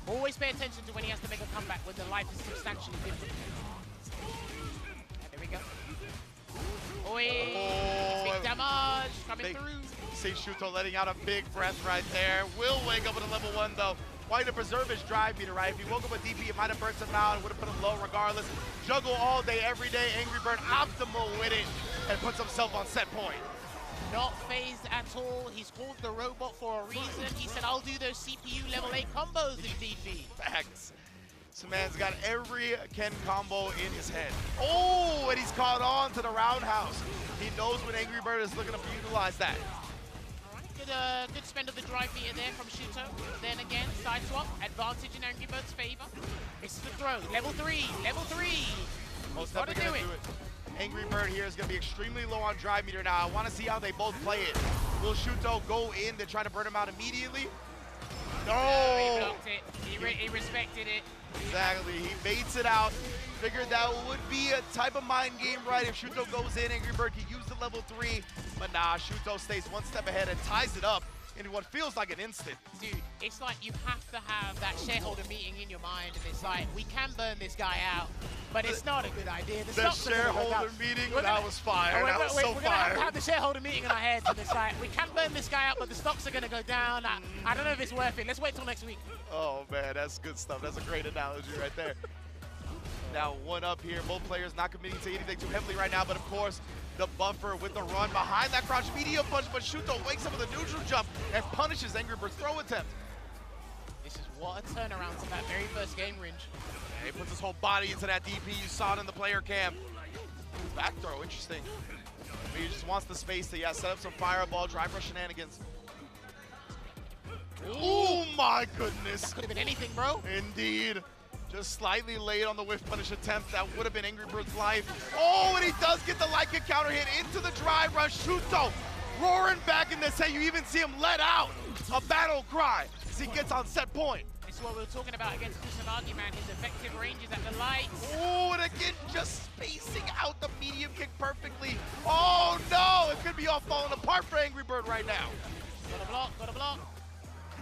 Always pay attention to when he has to make a comeback when the life is substantially different. And there we go. Big damage coming through. See Shuto letting out a big breath right there. Will wake up with a level 1 though. Wanting to preserve his drive meter, right? If he woke up with DP, it might have burnt him out and would have put him low regardless. Juggle all day, every day. Angry Bird optimal with it and puts himself on set point. Not phased at all. He's called the robot for a reason. He said, I'll do those CPU level 8 combos if need be. Facts. This man's got every Ken combo in his head. Oh, and he's caught on to the roundhouse. He knows when Angry Bird is looking to utilize that. All right, good spend of the drive meter there from Shuto. Then again, side swap, advantage in Angry Bird's favor. This is the throw, level 3, level 3. Most definitely gonna do it. Angry Bird here is going to be extremely low on drive meter now. I want to see how they both play it. Will Shuto go in to try to burn him out immediately? No! He blocked it. He respected it. Exactly. He baits it out. Figured that would be a type of mind game, right? If Shuto goes in, Angry Bird can use the level 3. But nah, Shuto stays one step ahead and ties it up in what feels like an instant. Dude, it's like you have to have that shareholder meeting in your mind, and it's like, we can burn this guy out, but it's not a good idea. The shareholder meeting, that was fire. That was so we're fire. We're gonna have the shareholder meeting in our heads, and it's like, we can burn this guy out, but the stocks are gonna go down. I don't know if it's worth it. Let's wait till next week. Oh man, that's good stuff. That's a great analogy right there. Now 1-up here. Both players not committing to anything too heavily right now, but of course, the buffer with the run behind that crouch medium punch, but Shuto wakes up with a neutral jump and punishes Angry Bird's throw attempt. This is what a turnaround from that very first game, Ringe. Yeah, he puts his whole body into that DP. You saw it in the player cam. Back throw, interesting. He just wants the space to set up some fireball, drive rush shenanigans. Oh my goodness. That could have been anything, bro. Indeed. Just slightly late on the whiff punish attempt. That would have been Angry Bird's life. Oh, and he does get the light kick counter hit into the drive rush. Shuto roaring back in this head. You even see him let out a battle cry as he gets on set point. This is what we were talking about against Kusanagi, man. His effective ranges at the lights. Oh, and again, just spacing out the medium kick perfectly. Oh no, it could be all falling apart for Angry Bird right now. Got a block.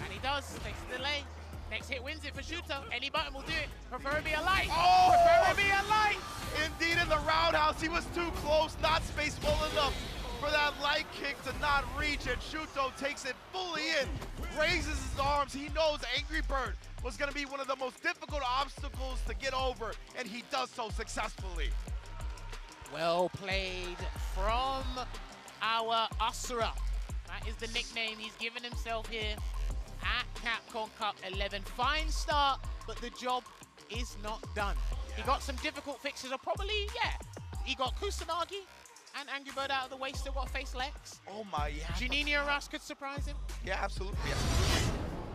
And he does, takes the delay. Next hit wins it for Shuto. Any button will do it. Preferably a light. Oh! Preferably a light. Indeed, in the roundhouse, he was too close, not spaced well enough for that light kick to not reach, and Shuto takes it fully in, raises his arms. He knows Angry Bird was going to be one of the most difficult obstacles to get over, and he does so successfully. Well played from our Asura. That is the nickname he's given himself here at Capcom Cup 11. Fine start, but the job is not done. He got some difficult fixes, or probably, he got Kusanagi and Angry Bird out of the way, still got to face Lex. Oh my, yeah. Janini or Russ could surprise him. Yeah, absolutely.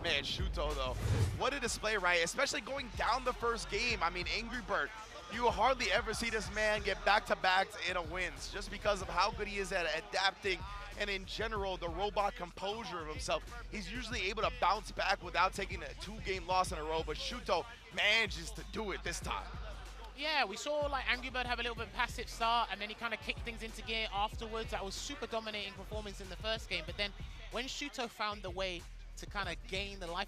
Man, Shuto though, what a display, right? Especially going down the first game. I mean, Angry Bird, you will hardly ever see this man get back-to-back in a wins just because of how good he is at adapting, and in general, the robot composure of himself. He's usually able to bounce back without taking a 2-game loss in a row, but Shuto manages to do it this time. Yeah, we saw like Angry Bird have a little bit of passive start, and then he kind of kicked things into gear afterwards. That was super dominating performance in the first game, but then when Shuto found the way to kind of gain the life,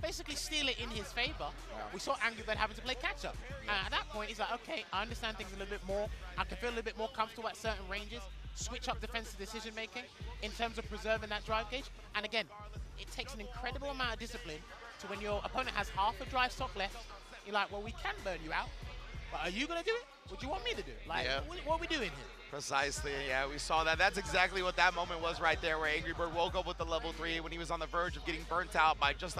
basically steal it in his favor, we saw Angry Bird having to play catch up. At that point, he's like, okay, I understand things a little bit more. I can feel a little bit more comfortable at certain ranges. Switch up defensive decision making in terms of preserving that drive gauge. And again, it takes an incredible amount of discipline to when your opponent has half a drive stock left, you're like, well, we can burn you out, but are you going to do it? What do you want me to do? Like, what are we doing here? Precisely, yeah, we saw that. That's exactly what that moment was right there, where Angry Bird woke up with the level 3 when he was on the verge of getting burnt out by just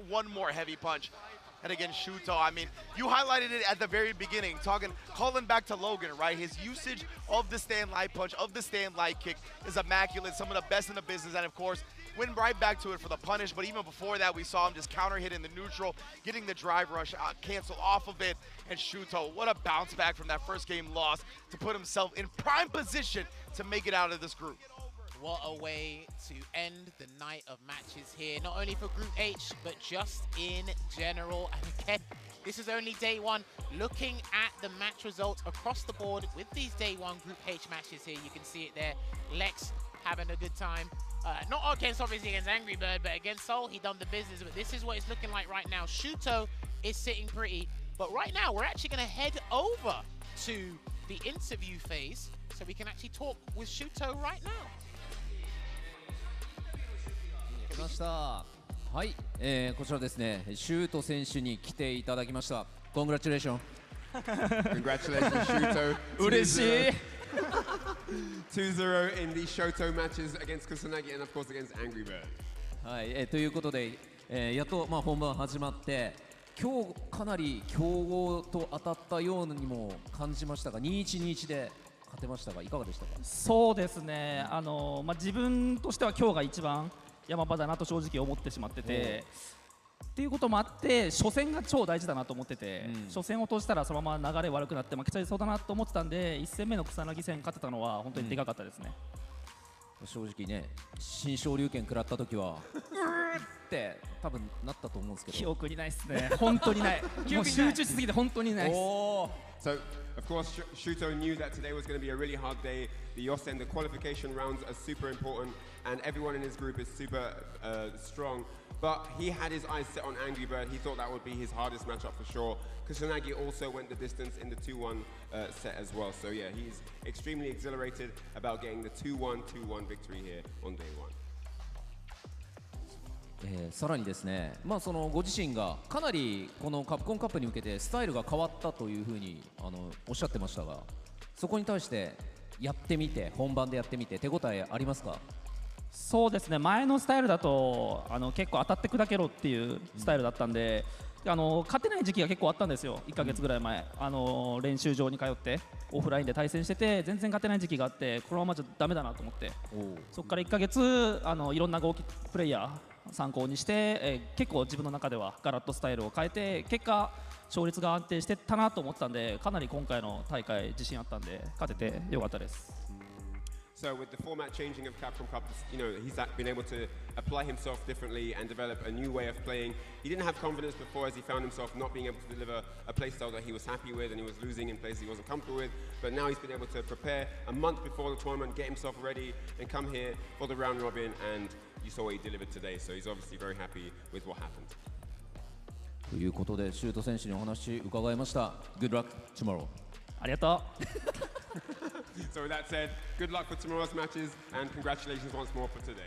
one more heavy punch. And again, Shuto, I mean, you highlighted it at the very beginning, calling back to Logan, right? His usage of the stand light punch, of the stand light kick is immaculate, some of the best in the business, and of course, went right back to it for the punish, but even before that, we saw him just counter hit in the neutral, getting the drive rush cancel off of it, and Shuto, what a bounce back from that first game loss to put himself in prime position to make it out of this group. What a way to end the night of matches here, not only for Group H, but just in general. And again, this is only day one. Looking at the match results across the board with these day one Group H matches here, you can see it there. Lex having a good time. Not obviously against Angry Bird, but against Soul, he done the business. But this is what it's looking like right now. Shuto is sitting pretty, but right now we're actually going to head over to the interview phase so we can actually talk with Shuto right now. 来ました。はい、こちらですね、シュート選手に来ていただきました。Congratulations. Congratulations, Shuto. 嬉しい。2-0 in the Shoto matches against Kusanagi and of course against Angry Bird. はい、ということで、やっと本番始まって、今日かなり強豪と当たったようにも感じましたが、2-1で勝てましたが、いかがでしたか？そうですね。自分としては今日が一番山場だなと正直思ってしまってて、っていうこともあって初戦が超大事だなと思ってて、初戦を通したらそのまま流れ悪くなって負けちゃいそうだなと思ってたんで、1戦目の草薙戦勝てたのは本当にでかかったですね。正直ね、新昇竜拳食らった時はって多分なったと思うんですけど。記憶にないですね。本当にない。もう集中しすぎて本当にないです。So, of course, Shuto knew that today was going to be a really hard day. The Yosen, the qualification rounds are super important, and everyone in his group is super strong. But he had his eyes set on Angry Bird. He thought that would be his hardest matchup for sure. Kusanagi also went the distance in the 2-1 set as well. So yeah, he's extremely exhilarated about getting the 2-1, 2-1 victory here on day one. さらにですね、そのご自身がかなりこのカプコンカップに向けてスタイルが変わったというふうにおっしゃってましたが、そこに対してやってみて、本番でやってみて手応えありますか？そうですね、前のスタイルだと結構当たって砕けろっていうスタイルだったんで、勝てない時期が結構あったんですよ。1ヶ月ぐらい前、練習場に通ってオフラインで対戦してて全然勝てない時期があって、このままじゃダメだなと思って、そこから1ヶ月いろんな合気プレイヤー参考にして、結構自分の中ではガラッとスタイルを変えて、結果勝率が安定してたなと思ってたんで、かなり今回の大会自信あったんで勝ててよかったです。So with the format changing of Capcom Cup, you know, he's been able to apply himself differently and develop a new way of playing. He didn't have confidence before as he found himself not being able to deliver a playstyle that he was happy with, and he was losing in places he wasn't comfortable with. But now he's been able to prepare a month before the tournament, get himself ready, and come here for the round robin, and you saw what he delivered today. So he's obviously very happy with what happened. ということで、シュート選手にお話伺いました。Good luck tomorrow. ありがとう。So with that said, good luck for tomorrow's matches, and congratulations once more for today.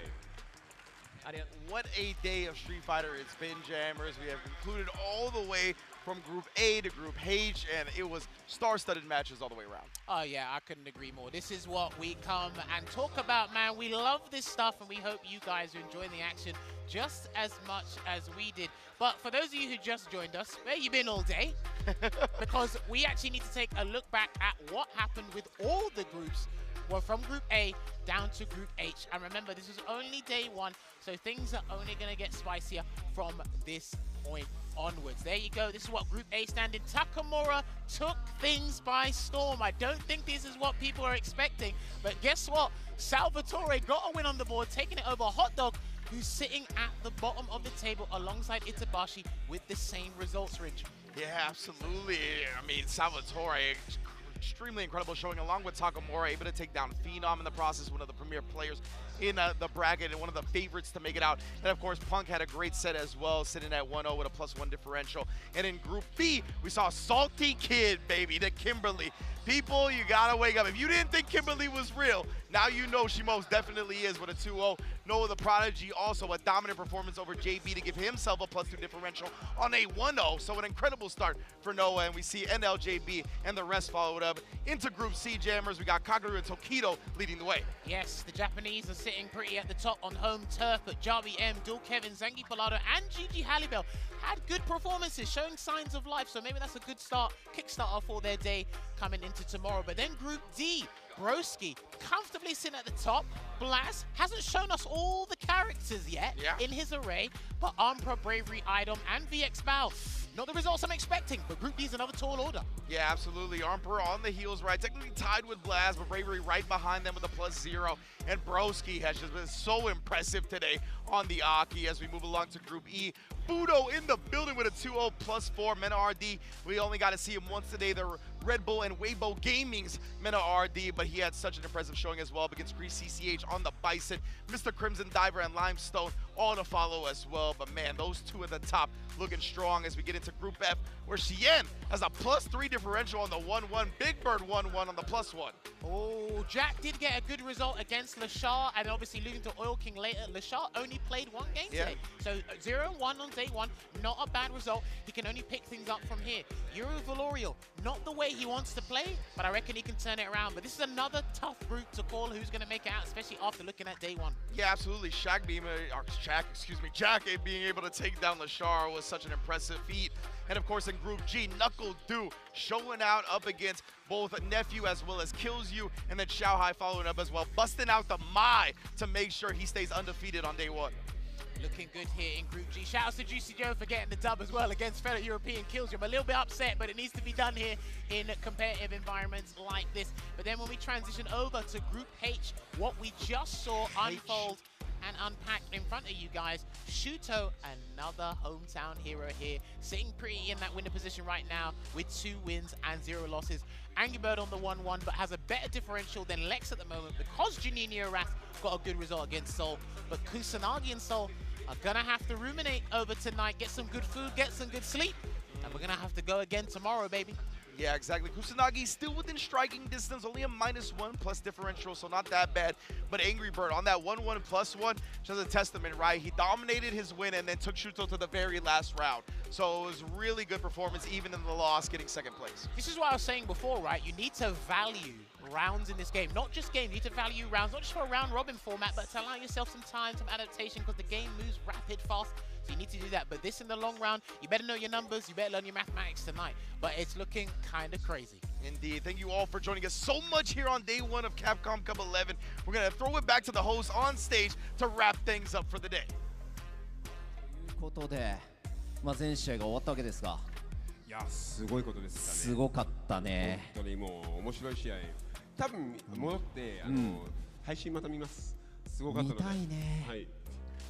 What a day of Street Fighter it's been, Jammers. We have concluded all the way from Group A to Group H, and it was star-studded matches all the way around. Oh yeah, I couldn't agree more. This is what we come and talk about, man. We love this stuff, and we hope you guys are enjoying the action just as much as we did. But for those of you who just joined us, where you been all day? Because we actually need to take a look back at what happened with all the groups. Well, from Group A down to Group H. And remember, this was only day one, so things are only going to get spicier from this point onwards. There you go. This is what Group A standing. Takamura took things by storm. I don't think this is what people are expecting. But guess what? Salvatore got a win on the board, taking it over Hot Dog, who's sitting at the bottom of the table alongside Itabashi with the same results, Rich. Yeah, absolutely. I mean, Salvatore, extremely incredible showing along with Takamura, able to take down Phenom in the process, one of the premier players in the bracket and one of the favorites to make it out. And of course, Punk had a great set as well, sitting at 1-0 with a +1 differential. And in Group B, we saw Salty Kid, baby, the Kimberly. People, you gotta wake up. If you didn't think Kimberly was real, now you know she most definitely is with a 2-0. Noah the Prodigy also a dominant performance over JB to give himself a +2 differential on a 1-0. So an incredible start for Noah, and we see NLJB and the rest followed up. Into Group C, Jammers, we got Kagaru and Tokido leading the way. Yes, the Japanese are sitting pretty at the top on home turf, but Jarby M, Dul Kevin, Zangi Pilado, and Gigi Halibel had good performances, showing signs of life. So maybe that's a good start, kickstarter for their day coming into tomorrow. But then Group D, Broski comfortably sitting at the top. Blast hasn't shown us all the characters yet in his array, but Umpra, Bravery, Idom, and VX Bao. Not the results I'm expecting, but Group D is another tall order. Yeah, absolutely. Umpra on the heels, right? Technically tied with Blast, but Bravery right behind them with a +0. And Broski has just been so impressive today on the Aki as we move along to Group E. Budo in the building with a 2-0 +4. Mena RD, we only got to see him once today. The Red Bull and Weibo Gaming's Mena RD, but he had such an impressive showing as well against Grease CCH on the Bison. Mr. Crimson Diver and Limestone all to follow as well. But man, those two at the top looking strong as we get into Group F, where Shien has a +3 differential on the 1-1. Big Bird 1-1 on the +1. Oh, Jack did get a good result against Lashar, and obviously losing to Oil King later. Lashar only played one game today. So 0-1 on day one, not a bad result. He can only pick things up from here. Euro Valorio, not the way he wants to play, but I reckon he can turn it around. But this is another tough group to call who's going to make it out, especially after looking at day one. Yeah, absolutely. Jack being able to take down Lashar was such an impressive feat. And of course in Group G, Knuckle Do showing out up against both Nephew as well as Kills You, and then Xiaohai following up as well, busting out the Mai to make sure he stays undefeated on day one. Looking good here in Group G. Shout out to Juicy Joe for getting the dub as well against fellow European Kills You. I'm a little bit upset, but it needs to be done here in competitive environments like this. But then when we transition over to Group H, what we just saw unfold and unpack in front of you guys. Shuto, another hometown hero here, sitting pretty in that winner position right now with 2 wins and 0 losses. Angry Bird on the 1-1, but has a better differential than Lex at the moment because Juninho Wrath got a good result against Seoul. But Kusanagi and Seoul are gonna have to ruminate over tonight, get some good food, get some good sleep, and we're gonna have to go again tomorrow, baby. Yeah, exactly. Kusanagi still within striking distance, only a -1 plus differential, so not that bad. But Angry Bird on that 1-1 plus 1, just a testament, right? He dominated his win and then took Shuto to the very last round. So it was really good performance, even in the loss, getting 2nd place. This is what I was saying before, right? You need to value rounds in this game, not just games. You need to value rounds, not just for a round robin format, but to allow yourself some time, some adaptation, because the game moves rapid, fast. So you need to do that. But this in the long round, you better know your numbers, you better learn your mathematics tonight. But it's looking kind of crazy. Indeed. Thank you all for joining us so much here on day 1 of Capcom Cup 11. We're going to throw it back to the host on stage to wrap things up for the day. ということで、全試合が終わったわけですが、いや、すごいことでしたね。すごかったね。本当にもう面白い試合。多分戻って配信また見ます。すごかったので。見たいね。はい。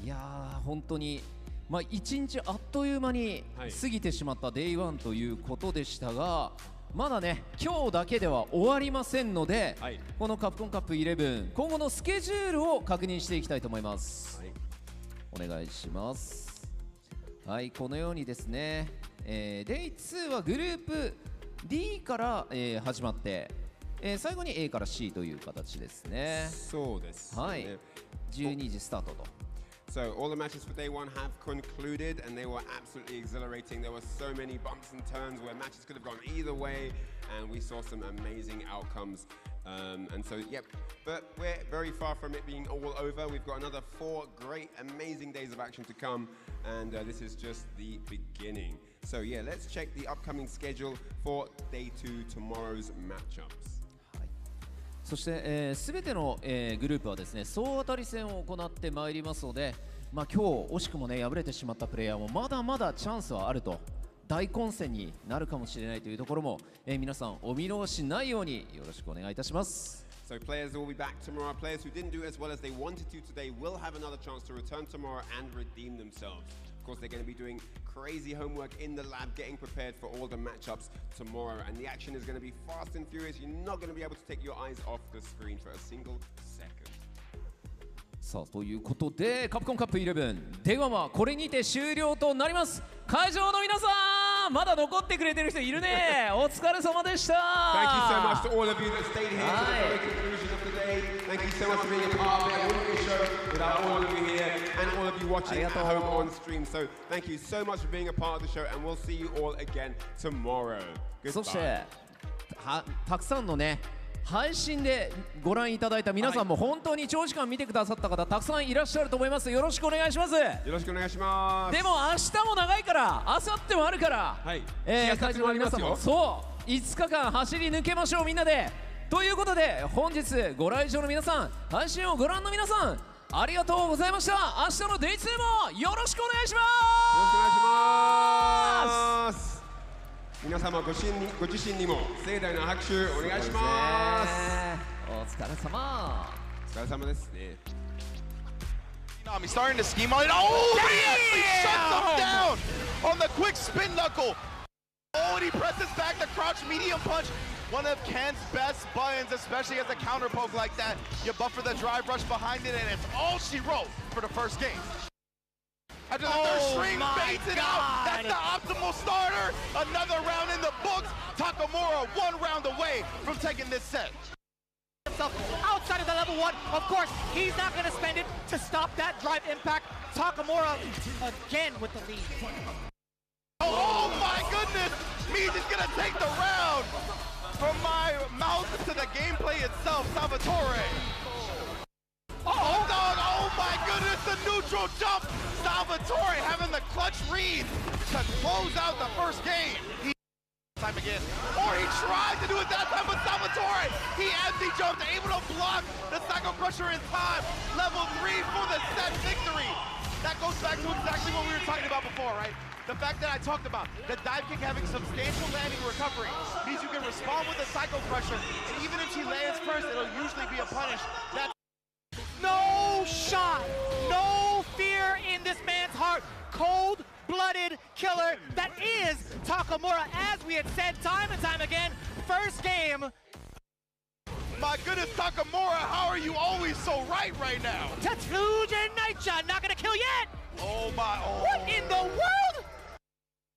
いやー本当に。1日あっという間に過ぎてしまった Day1 ということでしたが、まだね今日だけでは終わりませんので、このカプコンカップ11今後のスケジュールを確認していきたいと思います、お願いします。はい、このようにですね、Day2 はグループ D から、始まって、最後に A から C という形ですね。そうですね。はい、12時スタートと。So all the matches for day 1 have concluded and they were absolutely exhilarating. There were so many bumps and turns where matches could have gone either way and we saw some amazing outcomes. And so, yep, but we're very far from it being all over. We've got another 4 great, amazing days of action to come and this is just the beginning. So yeah, let's check the upcoming schedule for day 2, tomorrow's matchups. そして、全ての、グループはですね総当たり戦を行ってまいりますので、今日惜しくもね敗れてしまったプレイヤーもまだまだチャンスはあると、大混戦になるかもしれないというところも、皆さんお見逃しないようによろしくお願いいたします。So players will be back tomorrow. Players who didn't do as well as they wanted to today will have another chance to return tomorrow and redeem themselves. Of course, they're going to be doing crazy homework in the lab, getting prepared for all the matchups tomorrow. And the action is going to be fast and furious. You're not going to be able to take your eyes off the screen for a single second. さあということでカプコンカップ11電話はこれにて終了となります。会場の皆さんまだ残ってくれてる人いるね。お疲れ様でした。 Thank you so much to all of you that stayed here to the very conclusion of the day. Thank you so much for being a part of it. I wouldn't be a show without all of you here and all of you watching at home on stream. So thank you so much for being a part of the show and we'll see you all again tomorrow. そしてたくさんのね配信でご覧いただいた皆さんも本当に長時間見てくださった方たくさんいらっしゃると思います。よろしくお願いします。よろしくお願いします。でも明日も長いから明後日もあるから、会場の皆さんもそう5日間走り抜けましょうみんなで。ということで本日ご来場の皆さん、配信をご覧の皆さんありがとうございました。明日のデイ2もよろしくお願いします。よろしくお願いします。皆様ご自身にも盛大な拍手お願いします。お疲れ様。お疲れ様ですね。He's starting to scheme on it. Oh, he actually shuts him down on the quick spin knuckle. Oh, and he presses back the crouch medium punch. One of Ken's best buttons, especially as a counter poke like that. You buffer the drive rush behind it, and it's all she wrote for the first game. After the third string baits it out, that's the optimal starter. Another round in the books. Takamura 1 round away from taking this set. Outside of the level 1, of course, he's not going to spend it to stop that drive impact. Takamura again with the lead. Oh my goodness! Mead is going to take the round. From my mouth to the gameplay itself, Salvatore. Oh, dog, oh my goodness, the neutral jump! Salvatore having the clutch read to close out the first game. Time again. Or he tried to do it that time with Salvatore. He empty jumped, able to block the Psycho Crusher in time. Level 3 for the set victory. That goes back to exactly what we were talking about before, right? The fact that I talked about, the dive kick having substantial landing recovery means you can respond with the Psycho Crusher, and even if she lands first, it'll usually be a punish. That's no shot, no fear in this man's heart. Cold-blooded killer that is Takamura, as we had said time and time again. First game. My goodness, Takamura, how are you always so right now? Tatsuya Naicha not gonna kill yet. Oh my, oh. What in the world?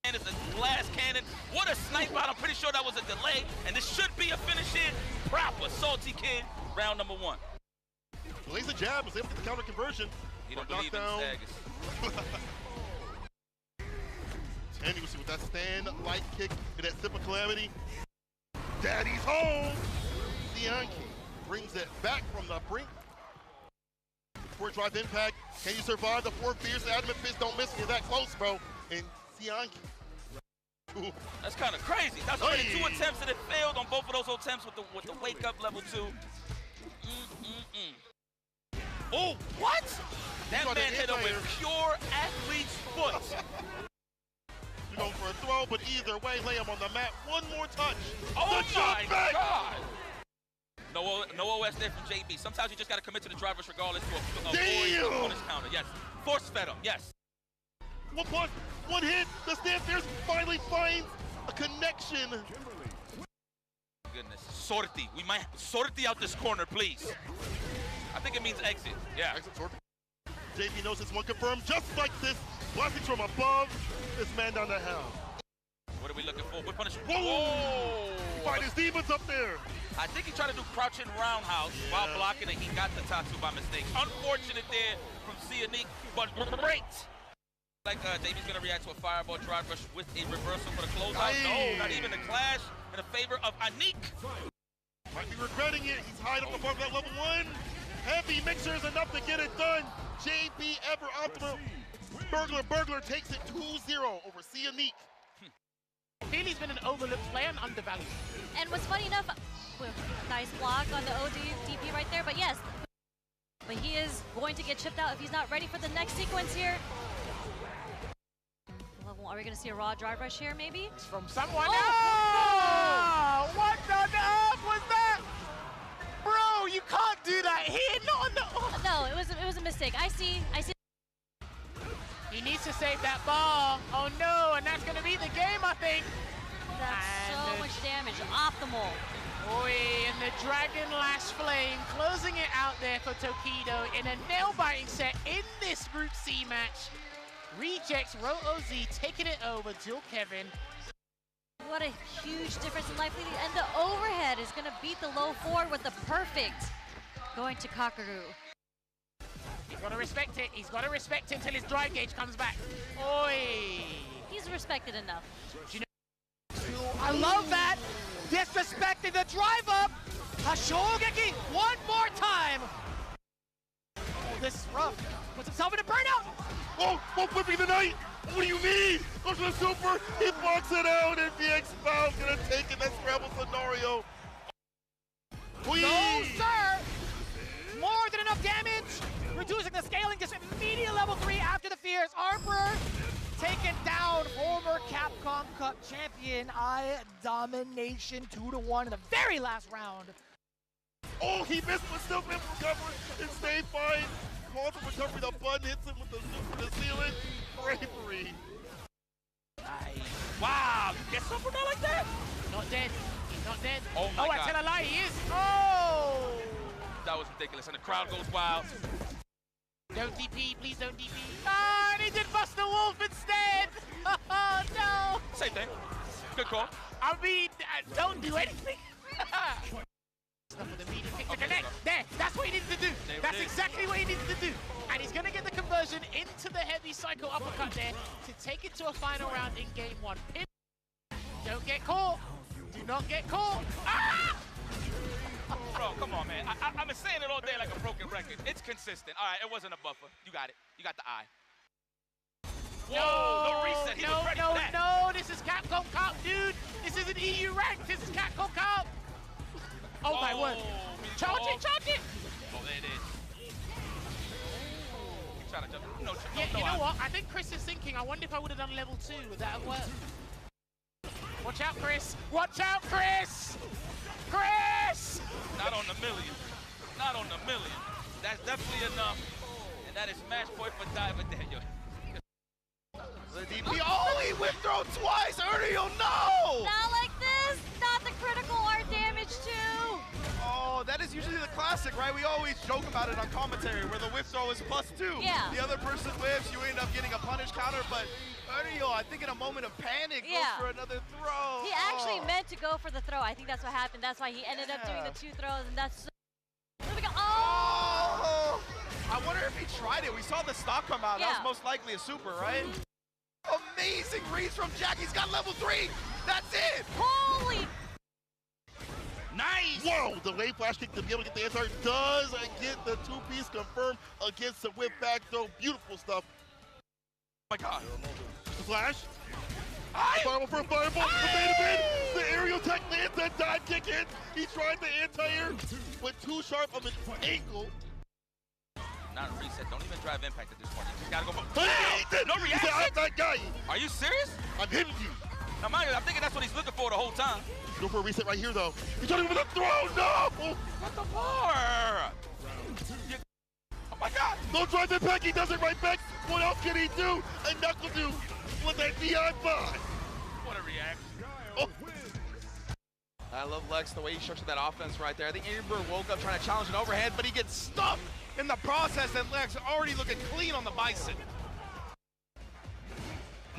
And it's a glass cannon. What a sniper. I'm pretty sure that was a delay. And this should be a finish in. Proper. Salty Kid, round number 1. Lays a jab, was able to get the counter conversion. He don't believe in Sagas. And you see with that stand, light kick, and that sip of calamity. Daddy's home! Sianki brings it back from the brink. Before drive impact, can you survive the 4 fierce adamant fist? Don't miss, you're that close, bro. And Sianki. That's kind of crazy. That's already 2 attempts that it failed on both of those attempts with the wake up level 2. Oh, what? That man hit him with pure athlete's foot. You're going for a throw, but either way, lay him on the mat. One more touch. Oh my God! No OS there from JB. Sometimes you just got to commit to the drivers regardless to avoid the opponent's counter. Yes. Force fed him. Yes. 1 plus, 1 hit. The stand fierce finally finds a connection. Goodness. Sorti. We might sorti out this corner, please. I think it means exit. Yeah. Exit sorti. JB knows this one confirmed just like this. Blasting from above. This man down the hell. What are we looking for? What punishment? Whoa! Fight his demons up there. I think he tried to do crouching roundhouse while blocking and he got the tattoo by mistake. Unfortunate there from Sianique, but great. Like JB's gonna react to a fireball drive rush with a reversal for the closeout. No, not even a clash in favor of Anique. Might be regretting it. He's high up above that level 1. Heavy mixer is enough to get it done. JB ever optimal. Burglar takes it 2-0 over Sianique. He's been an overlooked player and undervalued. And what's funny enough, nice block on the OD DP right there, but yes, but he is going to get chipped out if he's not ready for the next sequence here. Are we going to see a raw drive rush here, maybe? From someone. Oh! No! What on earth was that? Bro, you can't do that here. Not on the. Oh. No, it was a mistake. I see. He needs to save that ball. Oh no, and that's going to be the game, I think. That's so much damage. Optimal. Oi, and the Dragon Lash Flame closing it out there for Tokido in a nail-biting set in this Group C match. Rejects RoOZ taking it over to Kevin. What a huge difference in life leading, and the overhead is going to beat the low forward with the perfect going to Kakaru. He's got to respect it. He's got to respect it until his drive gauge comes back. Oi! He's respected enough. I love that. Disrespecting the drive up. Hashogeki one more time. Oh, this is rough. Puts himself in a burnout. Oh, whipping the night. What do you mean? Goes to the super. He blocks it out, and VX Foul's gonna take it. That scramble scenario. No, sir. More than enough damage. Reducing the scaling, just immediate level 3 after the Fierce. Arbor taken down, former Capcom Cup champion. Domination 2-1 in the very last round. Oh, he missed, but still been recovered and stayed fine. Calls for recovery, the button hits him with the super to seal it. Bravery. Nice. Wow, you get something like that? Not dead. He's not dead. Oh my God. I tell a lie, he is. Oh! That was ridiculous, and the crowd goes wild. Don't DP, please don't DP. Ah, and he did bust the wolf instead. Oh, no. Same thing. Good call. I mean, don't do anything. There, that's what he needs to do. That's exactly what he needs to do. And he's going to get the conversion into the heavy cycle uppercut there to take it to a final round in game 1. Pin. Don't get caught. Do not get caught. Ah! Bro, come on, man. I've been saying it all day like a broken record. It's consistent. All right, it wasn't a buffer. You got it. You got the eye. Whoa, no reset. He was ready for that. No, this is Capcom Cup, dude. This isn't EU ranked. This is Capcom Cup. Oh, my word. Charge it, charge it. Oh, there it is. He's trying to jump. No, yeah, you know what? I think Chris is thinking, I wonder if I would have done level 2. Would that have worked? Watch out, Chris. Watch out, Chris. Chris! Not on the million. Not on the million. That's definitely enough And that is match point for Diamond Daniel. The DP, oh, he whip throw twice, Uriel, no! Not like this! Not the critical art damage too! Oh, that is usually the classic, right? We always joke about it on commentary, where the whip throw is +2. Yeah. The other person whips, you end up getting a punish counter, but Uriel, I think in a moment of panic, Yeah. goes for another throw. He actually meant to go for the throw. I think that's what happened. That's why he ended up doing the 2 throws, and that's so... Here we go. Oh! I wonder if he tried it. We saw the stock come out. That Yeah. was most likely a super, right? Amazing reads from Jack. He's got level 3. That's it. Holy... Nice. Whoa, the late flash kick to be able to get the answer does get the 2-piece confirmed against the whip back throw. Beautiful stuff. Oh my God. The flash. Fireball for a fireball. The aerial tech lands that dive kick in. He tried the anti-air, but too sharp of an angle. Not reset. Don't even drive impact at this point. You just gotta go for. Hey, No reaction. I'm that guy. Are you serious? I'm hitting you. Now, mind you, I'm thinking that's what he's looking for the whole time. Go for a reset right here, though. He's trying to go for the throw. No. What the bar? Oh my God. No drive impact. He does it right back. What else can he do? And Knuckle do with that DI bot. What a reaction. Oh. I love Lex, the way he structured that offense right there. I think Angry Bird woke up trying to challenge an overhead, but he gets stuck in the process, and Lex already looking clean on the Bison.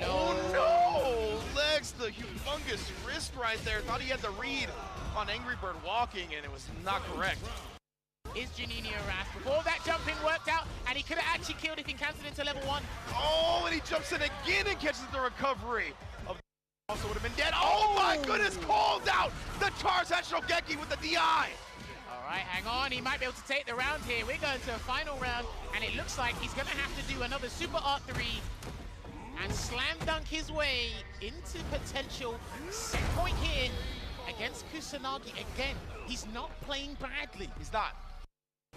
Oh no! Lex, the humongous wrist right there. Thought he had the read on Angry Bird walking, and it was not correct. Is Janini harassed? Before that jumping worked out, and he could have actually killed if he canceled into level 1. Oh, and he jumps in again and catches the recovery. Also would have been dead. Oh my goodness, called out the charge at Shogeki with the DI. All right, hang on. He might be able to take the round here. We're going to a final round, and it looks like he's going to have to do another Super Art 3 and slam dunk his way into potential set point here against Kusanagi. Again, he's not playing badly. He's not.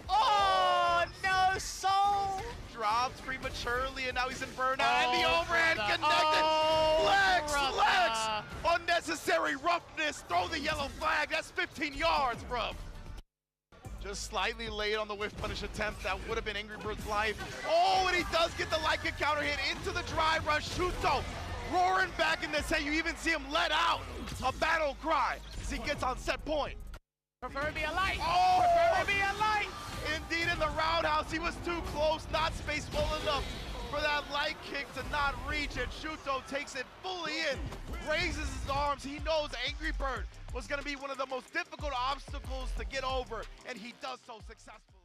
Oh, no, Soul! Dropped prematurely, and now he's in burnout, and the Oh, overhand brother. connected. Oh, Lex, brother. Lex! Unnecessary roughness. Throw the yellow flag. That's 15 yards, bro. Just slightly late on the whiff punish attempt. That would have been Angry Bird's life. Oh, and he does get the light kick counter hit into the dry rush. Shuto roaring back in this. Hey, you even see him let out a battle cry as he gets on set point. Prefer be a light. Oh! Prefer be a light. Indeed, in the roundhouse, he was too close, not spaced well enough for that light kick to not reach, and Shuto takes it fully in, raises his arms. He knows Angry Bird was going to be one of the most difficult obstacles to get over, and he does so successfully.